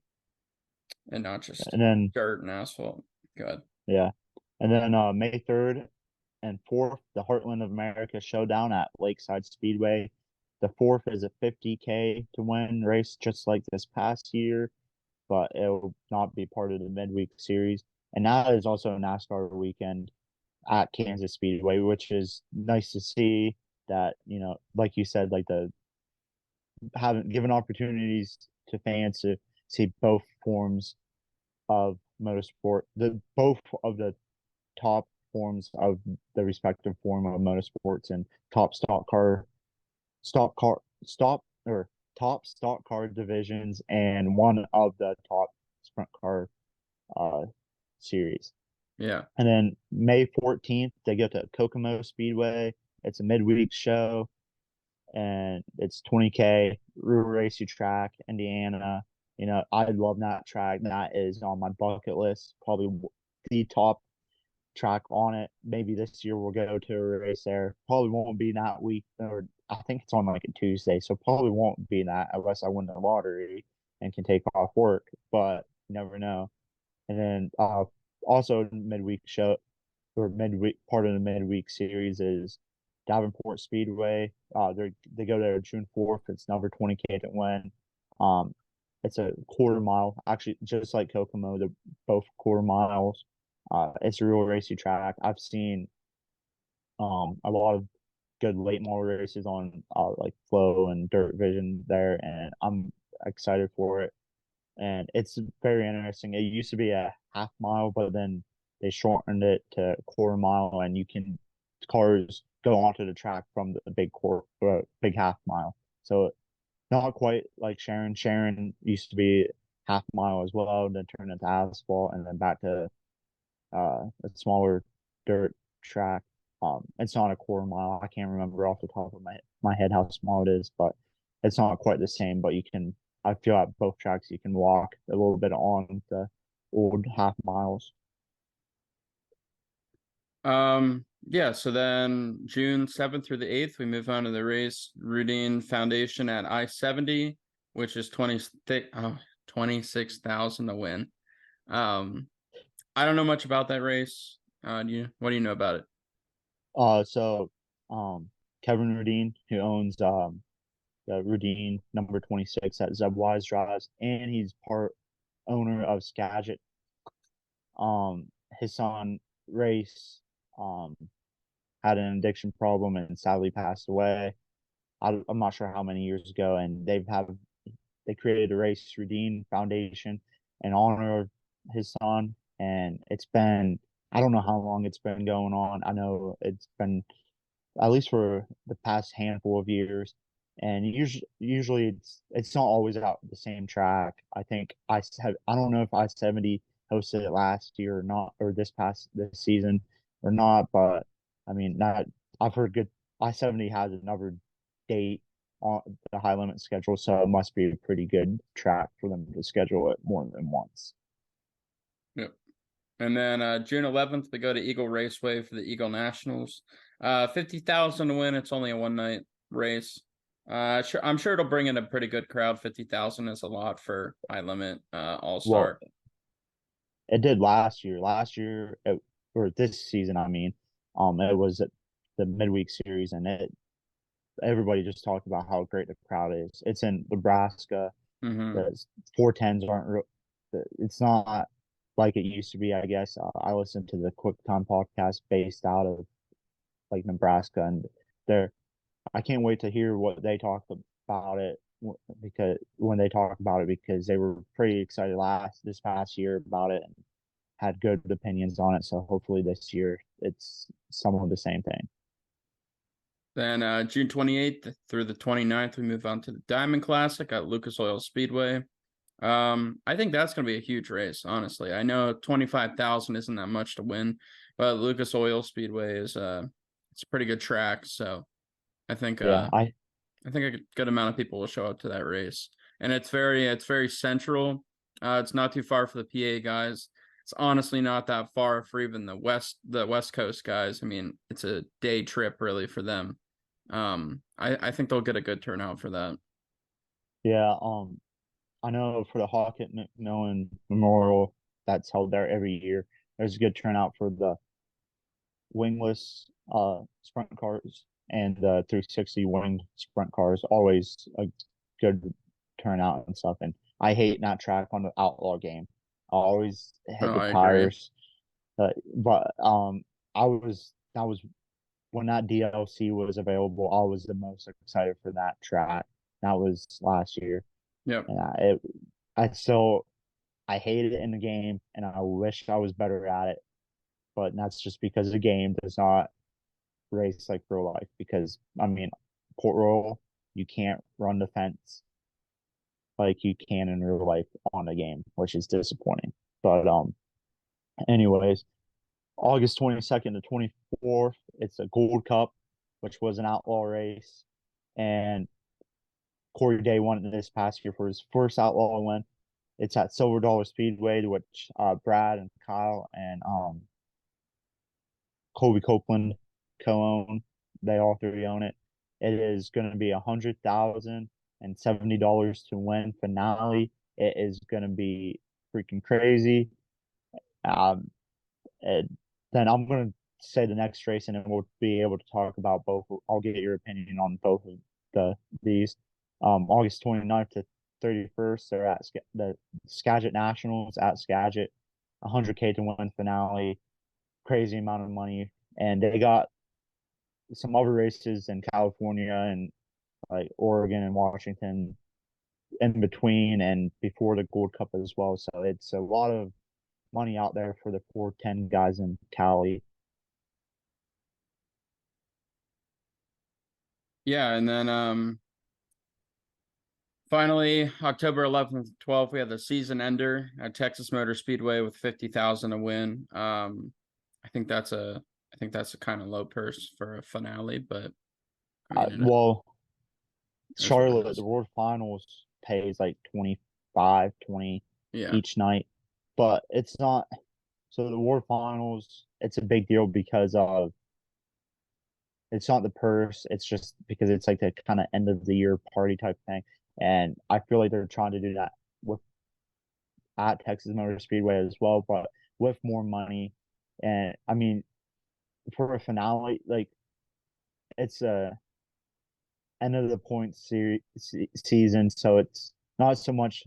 not just And then dirt and asphalt. Go ahead. yeah. And then May 3rd and 4th, the Heartland of America Showdown at Lakeside Speedway. The 4th is a 50K to win race just like this past year, but it will not be part of the midweek series. And that is also a NASCAR weekend at Kansas Speedway, which is nice to see that, like you said, like the having given opportunities to fans to see both forms of motorsport, the both of the top forms of the respective form of motorsports and top stock car stop or top stock car divisions and one of the top sprint car uh series. Yeah. And then May 14th they go to Kokomo Speedway. It's a midweek show and it's 20K rural racy track, Indiana. I love that track. That is on my bucket list. Probably the top track on it. Maybe this year we'll go to a race there. Probably won't be that week, or I think it's on like a Tuesday, so probably won't be that unless I win the lottery and can take off work. But you never know. And then also midweek show or midweek part of the midweek series is Davenport Speedway. They go there June 4th. It's another 20K to win. Um, it's a quarter mile, actually, just like Kokomo. They're both quarter miles. It's a real racy track. I've seen a lot of good late model races on like Flow and Dirt Vision there, and I'm excited for it. And it's very interesting. It used to be a half mile, but then they shortened it to a quarter mile, and you can cars go onto the track from the big half mile. So not quite like Sharon. Sharon used to be half mile as well, then turned into asphalt, and then back to a smaller dirt track. It's not a quarter mile. I can't remember off the top of my head how small it is, but it's not quite the same. But you can, I feel at both tracks you can walk a little bit on the old half miles. Yeah, so then June 7th through the 8th, we move on to the race Routine Foundation at I-70, which is 26,000 to win. I don't know much about that race. What do you know about it? So Kevin Rudine, who owns the Rudine number 26 at Zebwise Drives, and he's part owner of Skagit. His son Race um had an addiction problem and sadly passed away. I'm not sure how many years ago, and they created a Race Redeem Foundation in honor of his son, and it's been I don't know how long it's been going on. I know it's been at least for the past handful of years. And usually it's not always out the same track. I don't know if I-70 hosted it last year or not, or this season or not. But I mean, not I've heard good. I-70 has another date on the high limit schedule, so it must be a pretty good track for them to schedule it more than once. Yep. And then June 11th, we go to Eagle Raceway for the Eagle Nationals. 50,000 to win. It's only a one night race. I'm sure it'll bring in a pretty good crowd. 50,000 is a lot for high limit all Well, star. it did last year. Or this season, I mean, it was at the midweek series, and everybody just talked about how great the crowd is. It's in Nebraska. Mm-hmm. The 410s aren't real. It's not like it used to be. I guess I listened to the Quick Time podcast based out of like Nebraska, and they're. I can't wait to hear what they talk about it because when they talk about it because they were pretty excited this past year about it and had good opinions on it. So hopefully this year it's some of the same thing. Then June 28th through the 29th, we move on to the Diamond Classic at Lucas Oil Speedway. I think that's going to be a huge race, honestly. I know 25,000 isn't that much to win, but Lucas Oil Speedway is it's a pretty good track, so I think Yeah, I think a good amount of people will show up to that race. And it's very central. It's not too far for the PA guys. it's honestly not that far for even the West Coast guys. I mean, it's a day trip really for them. I think they'll get a good turnout for that. Yeah, I know for the Hawkett McMillan Memorial that's held there every year, there's a good turnout for the wingless sprint cars and the 360 winged sprint cars. Always a good turnout and stuff. And I hate not track on the outlaw game. I always hit Oh, the I agree. tires. But that was when that DLC was available. I was the most excited for that track. That was last year, Yep. and I hated it in the game, and I wish I was better at it. But that's just because the game does not race like real life. Because I mean, Port Royal, you can't run the fence like you can in real life on the game, which is disappointing. But anyways, August 22nd to 24th, it's a Gold Cup, which was an outlaw race, and Corey Day won it this past year for his first outlaw win. It's at Silver Dollar Speedway, which Brad and Kyle and Colby Copeland co-own. They all three own it. It is going to be $100,070 to win finale. It is going to be freaking crazy. Um, and then I'm going to say the next race, and then we'll be able to talk about both. I'll get your opinion on both of these. August 29th to 31st, they're at the Skagit Nationals at Skagit. 100K to win finale. Crazy amount of money, and they got some other races in California and like Oregon and Washington in between and before the Gold Cup as well. So it's a lot of money out there for the 410 guys in Cali. Yeah, and then finally, October 11th and 12th, we have the season ender at Texas Motor Speedway with 50,000 to win. I think that's a kind of low purse for a finale, but I mean, Well, it is what it Charlotte, the is. World Finals pays like 25, 20 Yeah, each night, but it's not. So the World Finals, it's a big deal because of it's not the purse. It's just because it's like the kind of end of the year party type thing. And I feel like they're trying to do that with at Texas Motor Speedway as well, but with more money. And I mean, for a finale, like it's a end of the season, so it's not so much.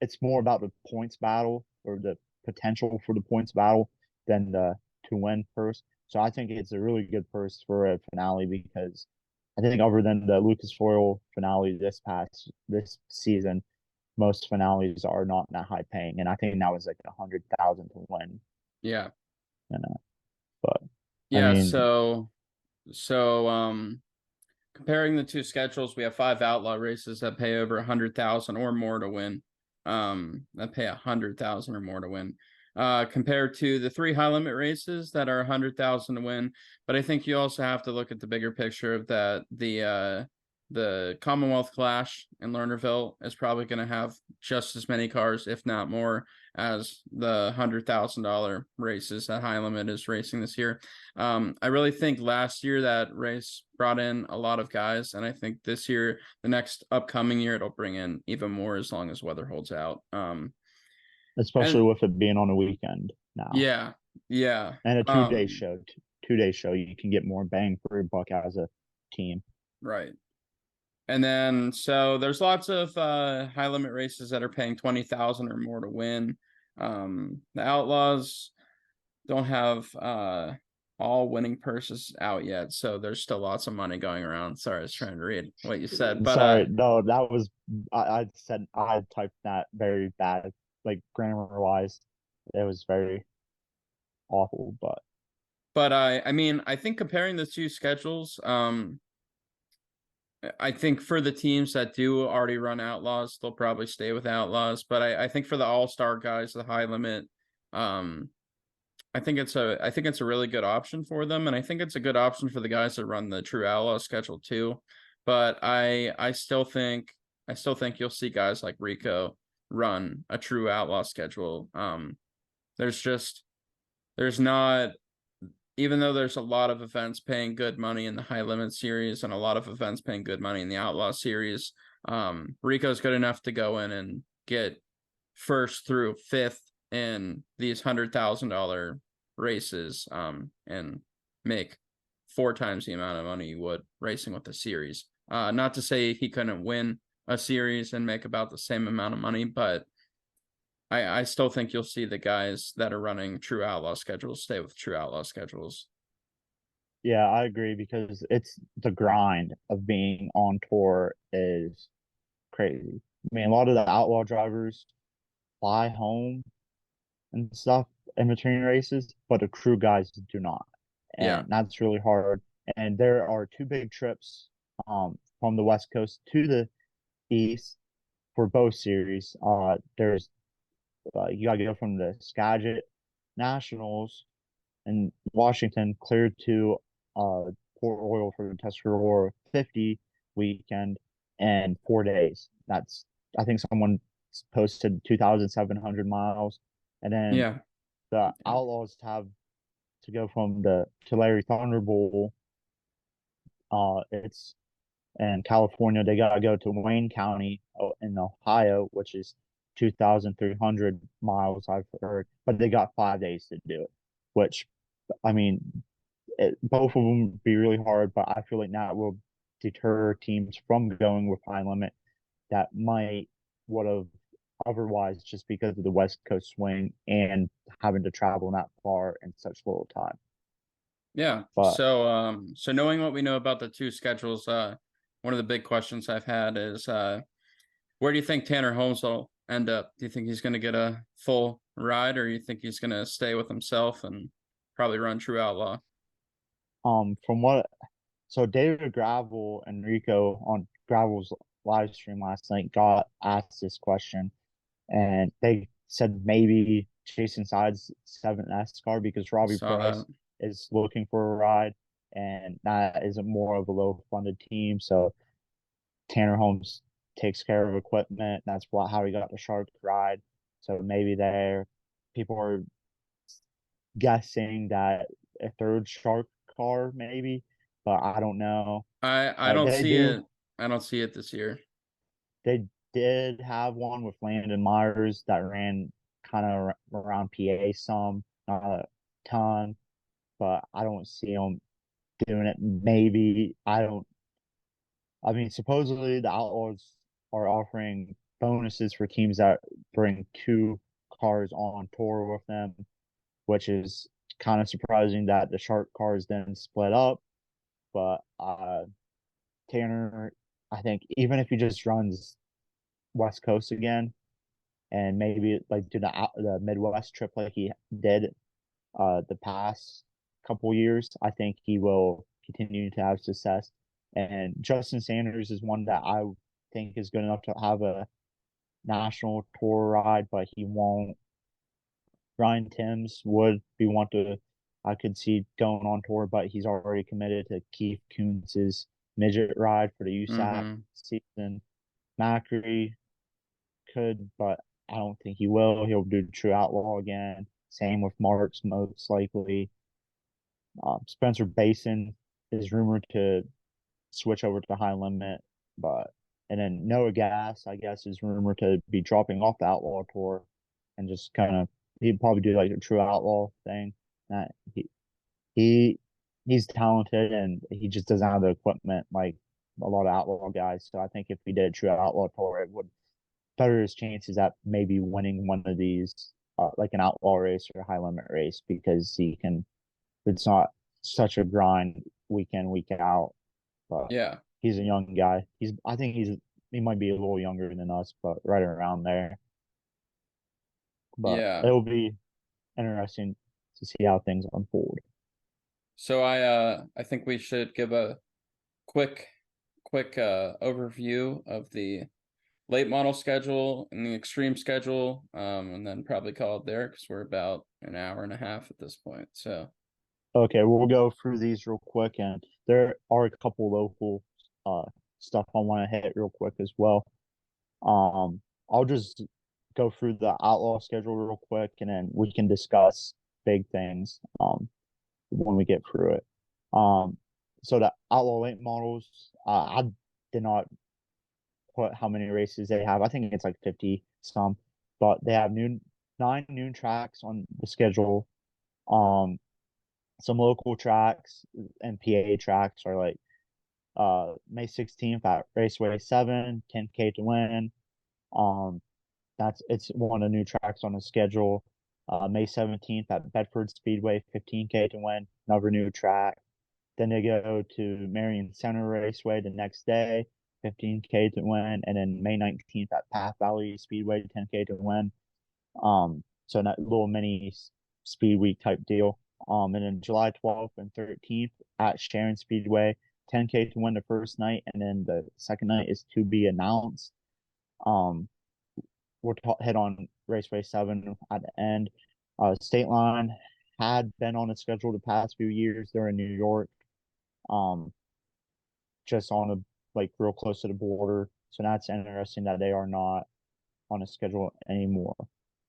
It's more about the points battle or the potential for the points battle than the to win purse. So I think it's a really good purse for a finale because I think other than the Lucas Oil finale this season, most finales are not that high paying, and I think that was like 100,000 to win. yeah, You know, but I yeah. mean, So comparing the two schedules, we have 5 outlaw races that pay over 100,000 or more to win. That pay 100,000 or more to win. Compared to the 3 high limit races that are 100,000 to win. But I think you also have to look at the bigger picture of that. The Commonwealth Clash in Lernerville is probably going to have just as many cars, if not more, as the $100,000 races that High Limit is racing this year. I really think last year that race brought in a lot of guys, and I think this year, the next upcoming year, it'll bring in even more as long as weather holds out. especially And with it being on a weekend now yeah, yeah. and a 2 day show, 2 day show, you can get more bang for your buck as a team. Right. And then so there's lots of high limit races that are paying 20,000 or more to win. The Outlaws don't have all winning purses out yet, so there's still lots of money going around. Sorry, I was trying to read what you said, but Sorry, no, that was I said I typed that very bad, like grammar wise. It was very awful, but I mean, I think comparing the two schedules, I think for the teams that do already run Outlaws, they'll probably stay with Outlaws. But I think for the all-star guys, the high limit, um, I think it's a really good option for them, and I think it's a good option for the guys that run the true outlaw schedule too. But I still think you'll see guys like Rico run a true outlaw schedule. There's not, even though there's a lot of events paying good money in the high limit series and a lot of events paying good money in the outlaw series, Rico's good enough to go in and get first through fifth in these $100,000 races, and make 4 times the amount of money you would racing with a series. Not to say he couldn't win a series and make about the same amount of money, but I still think you'll see the guys that are running true outlaw schedules stay with true outlaw schedules. Yeah, I agree because it's the grind of being on tour is crazy. I mean, a lot of the outlaw drivers fly home and stuff in between races, but the crew guys do not. Yeah. And that's really hard. And there are two big trips from the West Coast to the East for both series. There's you gotta go from the Skagit Nationals in Washington clear to Port Royal for the Tuscarora 50 weekend in 4 days. That's I think someone posted 2,700 miles, and then Yeah. the Yeah. Outlaws have to go from the Tulare Thunderbolt. It's in California. They gotta go to Wayne County in Ohio, which is 2,300 miles. I've heard, but they got 5 days to do it. Which, I mean, both of them would be really hard, but I feel like that will deter teams from going with high limit that might would have otherwise just because of the West Coast swing and having to travel that far in such little time. Yeah. But So knowing what we know about the two schedules, one of the big questions I've had is where do you think Tanner Holmes will end up? Do you think he's gonna get a full ride, or you think he's gonna stay with himself and probably run true outlaw? from what so David Gravel and Rico on Gravel's live stream last night got asked this question, and they said maybe Jason Side's 7S car because I Robbie saw Price that. is looking for a ride, and that is more of a low funded team. So Tanner Holmes takes care of equipment. That's how he got the Shark ride. So maybe there, people are guessing that a third Shark car, maybe, but I don't know. I But don't they see it. do, I don't see it this year. they did have one with Landon Myers that ran kind of around PA some, not a ton, but I don't see them doing it. Maybe I don't. I mean, supposedly the Outlaws are offering bonuses for teams that bring two cars on tour with them, which is kind of surprising that the Shark cars then split up. But Tanner, I think even if he just runs West Coast again and maybe like do the Midwest trip like he did the past couple years, I think he will continue to have success. And Justin Sanders is one that I think is good enough to have a national tour ride, but he won't. Ryan Timms would be one to I could see going on tour, but he's already committed to Keith Kuntz's midget ride for the USAC Mm-hmm. season. Macri could, but I don't think he will. He'll do True Outlaw again. Same with Marks, most likely. Spencer Basin is rumored to switch over to high limit, but and then Noah Gas, I guess, is rumored to be dropping off the Outlaw tour and just kind of he'd probably do like a True Outlaw thing. That he he's talented and he just doesn't have the equipment like a lot of Outlaw guys. So I think if he did a True Outlaw tour, it would better his chances at maybe winning one of these, like an outlaw race or a high limit race, because he can. It's not such a grind week in week out. But Yeah. he's a young guy. I think he might be a little younger than us, but right around there. But Yeah. it'll be interesting to see how things unfold. So I think we should give a quick overview of the late model schedule and the extreme schedule, and then probably call it there because we're about an hour and a half at this point. So Okay, we'll go through these real quick, and there are a couple local uh stuff I want to hit real quick as well. I'll just go through the outlaw schedule real quick, and then we can discuss big things when we get through it. Um, so the outlaw late models, I did not put how many races they have. I think it's like 50 some, but they have 9 noon tracks on the schedule. Um, some local tracks and PA tracks are like May 16th at Raceway 7, 10K to win. Um, it's one of the new tracks on the schedule. May 17th at Bedford Speedway, 15K to win, another new track. Then they go to Marion Center Raceway the next day, 15K to win, and then May 19th at Path Valley Speedway, 10K to win. So that little mini speed week type deal. And then July 12th and 13th at Sharon Speedway, 10K to win the first night, and then the second night is to be announced. Um, we'll hit on Raceway 7 at the end. State Line had been on the schedule the past few years. They're in New York, just on a like real close to the border. So that's interesting that they are not on the schedule anymore.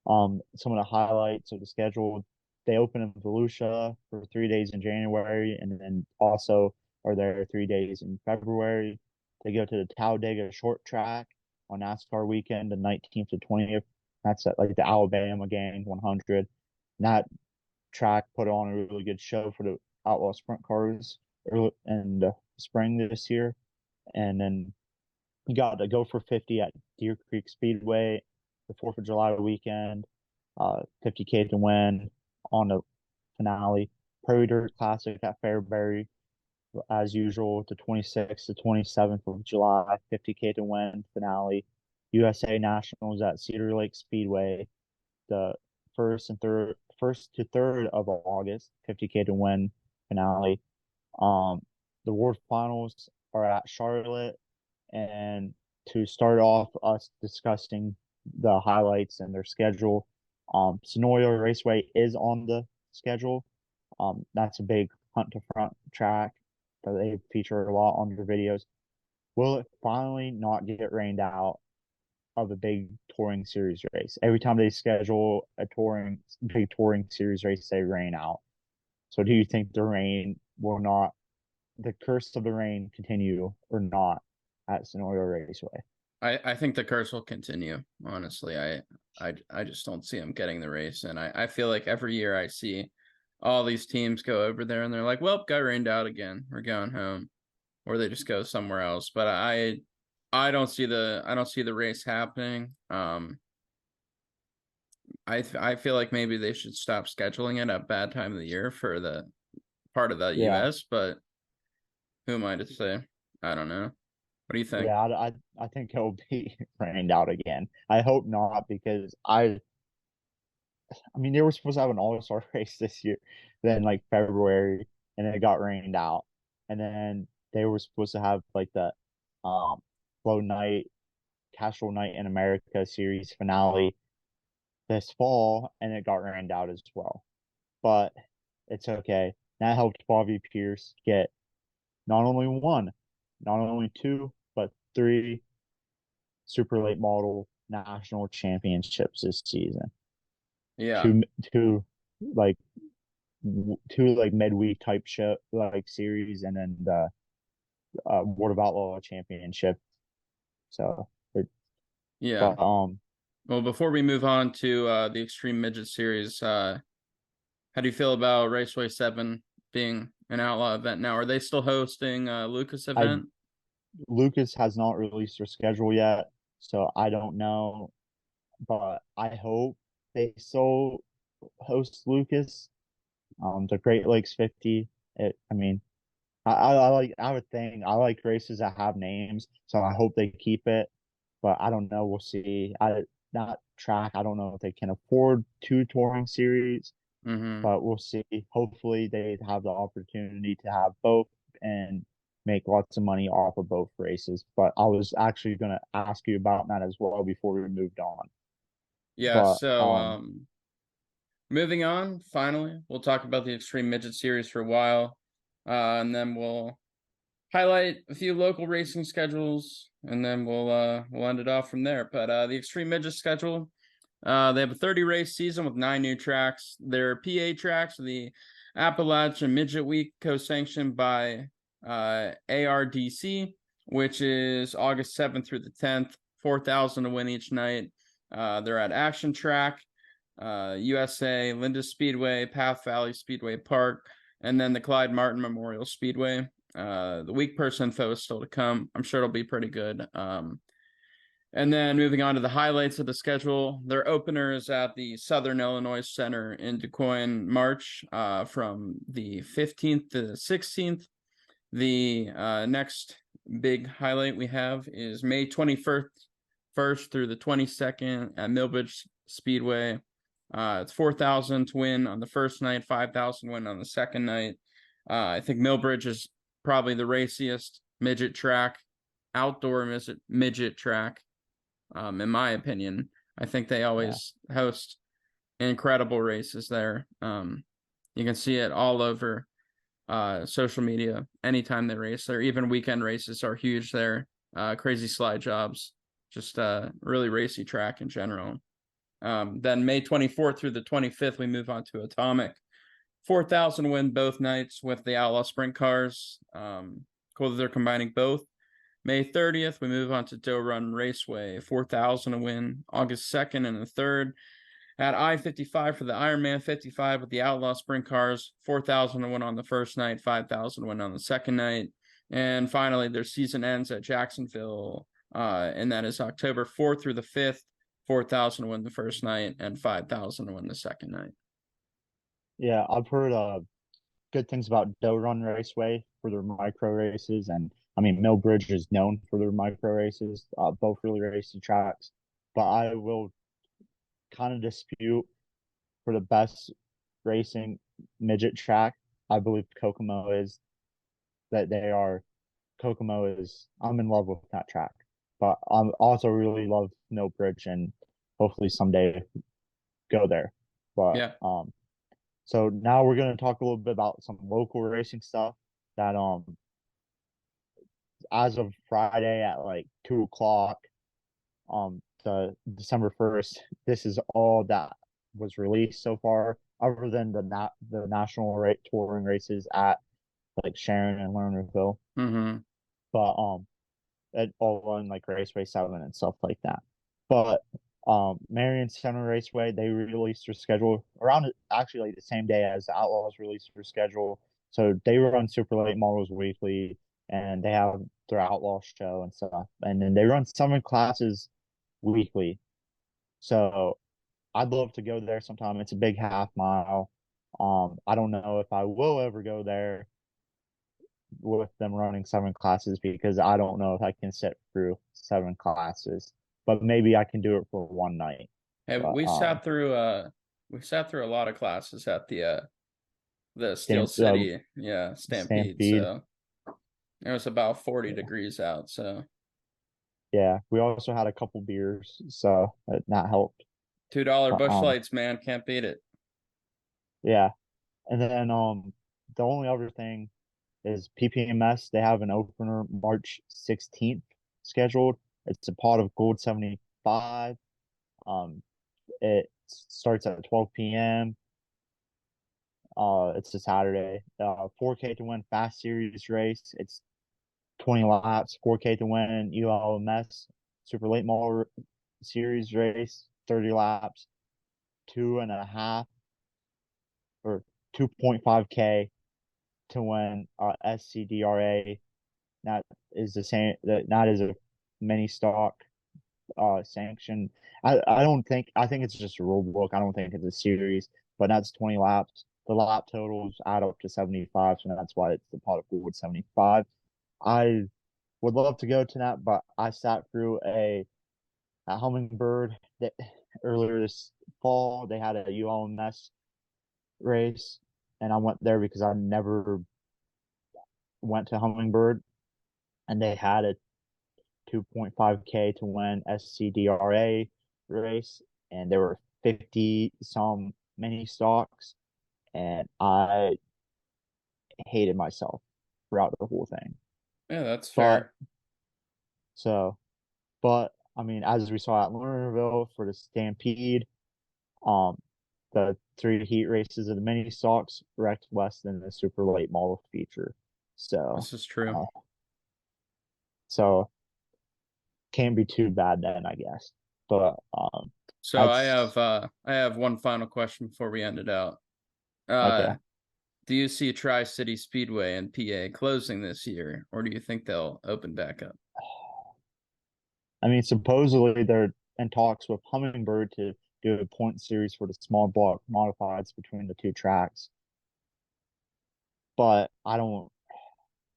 Some of the highlights of the schedule, they open in Volusia for 3 days in January, and then also are there 3 days in February. They go to the Talladega short track on NASCAR weekend, the 19th to 20th. That's at like the Alabama game 100. And that track put on a really good show for the Outlaw Sprint cars early in the spring this year. And then you got to go for 50 at Deer Creek Speedway the 4th of July weekend, 50K to win on the finale. Prairie Dirt Classic at Fairbury, as usual, the 26th to 27th of July, 50K to win finale. USA Nationals at Cedar Lake Speedway, the first to third of August, 50K to win finale. The World Finals are at Charlotte, and to start off us discussing the highlights and their schedule, Sonoya Raceway is on the schedule. That's a big hunt to front track that they feature a lot on their videos. Will it finally not get rained out of a big touring series race? Every time they schedule a big touring series race, they rain out. So do you think the curse of the rain continue or not at Sonoya Raceway? I think the curse will continue. Honestly, I just don't see them getting the race, and I feel like every year I see all these teams go over there and they're like, "Well, got rained out again. We're going home," or they just go somewhere else. But I don't see the race happening. I feel like maybe they should stop scheduling it at bad time of the year for the part of the Yeah, U.S. But who am I to say? I don't know. What do you think? yeah, I think it'll be rained out again. I hope not because I mean they were supposed to have an all-star race this year, then like February, and then it got rained out, and then they were supposed to have like the Flow Night, Casual Night in America series finale this fall, and it got rained out as well. But it's okay. That helped Bobby Pierce get not only one, not only two, but three super late model national championships this season. Yeah, Two, two, like two like midweek type show like series, and then the World of Outlaw championship. So, yeah. but Well, before we move on to the Extreme Midget Series, how do you feel about Raceway 7 being an outlaw event now? Are they still hosting Lucas I event? Lucas has not released their schedule yet, so I don't know. But I hope they still host Lucas. The Great Lakes 50. I mean, I would think I like races that have names, so I hope they keep it. But I don't know. We'll see. That track. I don't know if they can afford two touring series, Mm-hmm. but we'll see. Hopefully, they have the opportunity to have both and make lots of money off of both races. But I was actually going to ask you about that as well before we moved on. Yeah, But so moving on, finally, we'll talk about the Extreme Midget Series for a while, and then we'll highlight a few local racing schedules, and then we'll end it off from there. But the Extreme Midget schedule, They have a 30 race season with 9 new tracks. Their PA tracks are the Appalachian Midget Week, co-sanctioned by ARDC, which is August 7th through the 10th, 4,000 to win each night. They're at Action Track, USA, Linda Speedway, Path Valley Speedway Park, and then the Clyde Martin Memorial Speedway. The week person info is still to come. I'm sure it'll be pretty good. And then moving on to the highlights of the schedule, their opener is at the Southern Illinois Center in DuQuoin, March, from the 15th to the 16th. The next big highlight we have is May 21st through the 22nd at Millbridge Speedway. It's 4,000 to win on the first night, 5,000 win on the second night. I think Millbridge is probably the raciest midget track, outdoor midget track. In my opinion, I think they always host incredible races there. You can see it all over social media anytime they race there. Even weekend races are huge there. Crazy slide jobs, just really racy track in general. Then May 24th through the 25th, we move on to Atomic. 4,000 win both nights with the Outlaw Sprint cars. Cool that they're combining both. May 30th, we move on to Doe Run Raceway, 4,000 to win August 2nd and the 3rd. At I-55 for the Ironman 55 with the Outlaw Sprint cars, 4,000 to win on the first night, 5,000 to win on the second night. And finally, their season ends at Jacksonville, and that is October 4th through the 5th, 4,000 to win the first night and 5,000 to win the second night. Yeah, I've heard good things about Doe Run Raceway for their micro races, and I mean Millbridge is known for their micro races, both really racy tracks. But I will kind of dispute for the best racing midget track. I believe Kokomo is that they are. Kokomo is. I'm in love with that track, but I also really love Millbridge, and hopefully someday go there. But Yeah. So now we're gonna talk a little bit about some local racing stuff that as of Friday at like 2 o'clock, the December 1st, this is all that was released so far, other than the national touring races at like Sharon and Lernerville. Mm-hmm. But it all run like Raceway 7 and stuff like that. But Marion Center Raceway, they released their schedule around actually like the same day as the Outlaws released their schedule. So they run super late models weekly, and they have their Outlaw show and stuff. And then they run summer classes weekly. So I'd love to go there sometime. It's a big half mile. I don't know if I will ever go there with them running 7 classes because I don't know if I can sit through 7 classes, but maybe I can do it for one night. Hey, But we sat through a lot of classes at the Steel Stamp, City, Stampede. Stampede, So it was about 40 degrees out. So yeah, we also had a couple beers, so that helped. $2 But Busch Lights, man, can't beat it. yeah, and then the only other thing is PPMS. They have an opener March 16th scheduled. It's a pot of gold 75. Um, it starts at 12 p.m. It's a Saturday. 4K to win Fast Series race. It's 20 laps. 4K to win ULMS Super Late Model Series race. 30 laps. 2.5 or 2.5K to win SCDRA. That is the same. That is a mini stock sanction. I don't think I think it's just a rule book. I don't think it's a series, but that's 20 laps. The lap totals add up to 75, so that's why it's the pot of gold 75. I would love to go to that, but I sat through a Hummingbird that earlier this fall. They had a ULMS race, and I went there because I never went to Hummingbird, and they had a 2.5K to win SCDRA race, and there were 50 some mini stocks, and I hated myself throughout the whole thing. Yeah, that's But fair. so, but I mean, as we saw at Lernerville for the Stampede, um, the 3 heat races of the mini stocks wrecked less than the super late model feature. So, This is true. uh, so can't be too bad then, I guess. But So that's I have one final question before we end it out. Uh okay. do you see Tri-City Speedway in PA closing this year, or do you think they'll open back up? I mean, supposedly they're in talks with Hummingbird to do a point series for the small block modifieds between the two tracks. But I don't.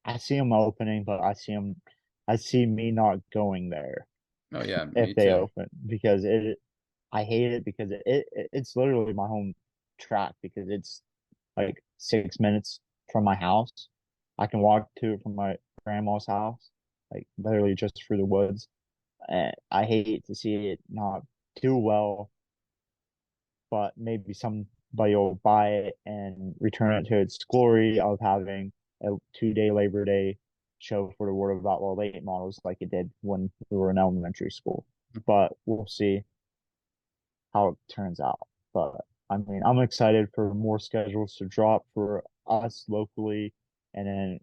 I see them opening, but I see me not going there Oh yeah, if me they too. open because it. I hate it because it's literally my home track because it's like 6 minutes from my house. I can walk to it from my grandma's house, like literally just through the woods. And I hate to see it not do well, but maybe somebody will buy it and return it to its glory of having a 2 day Labor Day show for the World of Outlaw late models like it did when we were in elementary school. But we'll see how it turns out. But I mean, I'm excited for more schedules to drop for us locally and then,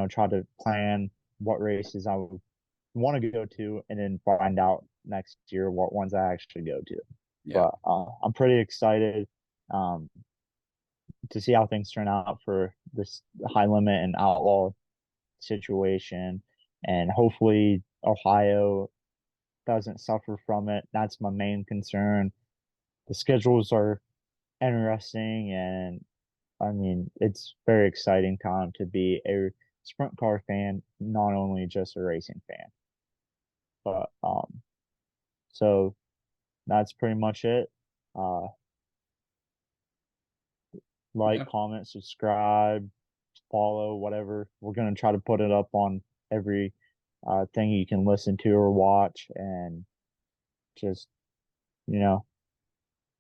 try to plan what races I would want to go to and then find out next year what ones I actually go to. Yeah. But I'm pretty excited um, to see how things turn out for this high limit and outlaw situation. And hopefully, Ohio doesn't suffer from it. That's my main concern. The schedules are interesting, and I mean, it's very exciting time to be a sprint car fan, not only just a racing fan. But so that's pretty much it. Uh, like, Yeah. comment, subscribe, follow, whatever. We're gonna try to put it up on every thing you can listen to or watch, and just you know,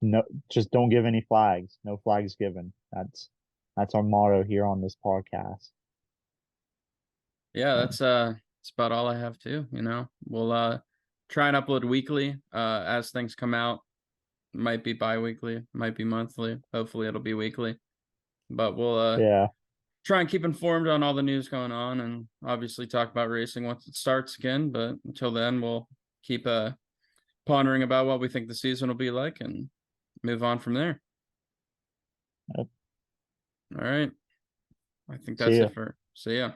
no, just don't give any flags. No flags given. That's our motto here on this podcast. Yeah, And that's about all I have too, you know. We'll try and upload weekly as things come out. Might be bi-weekly, might be monthly. Hopefully it'll be weekly. But we'll yeah, try and keep informed on all the news going on and obviously talk about racing once it starts again. But until then, we'll keep pondering about what we think the season will be like and move on from there. yep. All right. I think See that's ya. it for. See ya.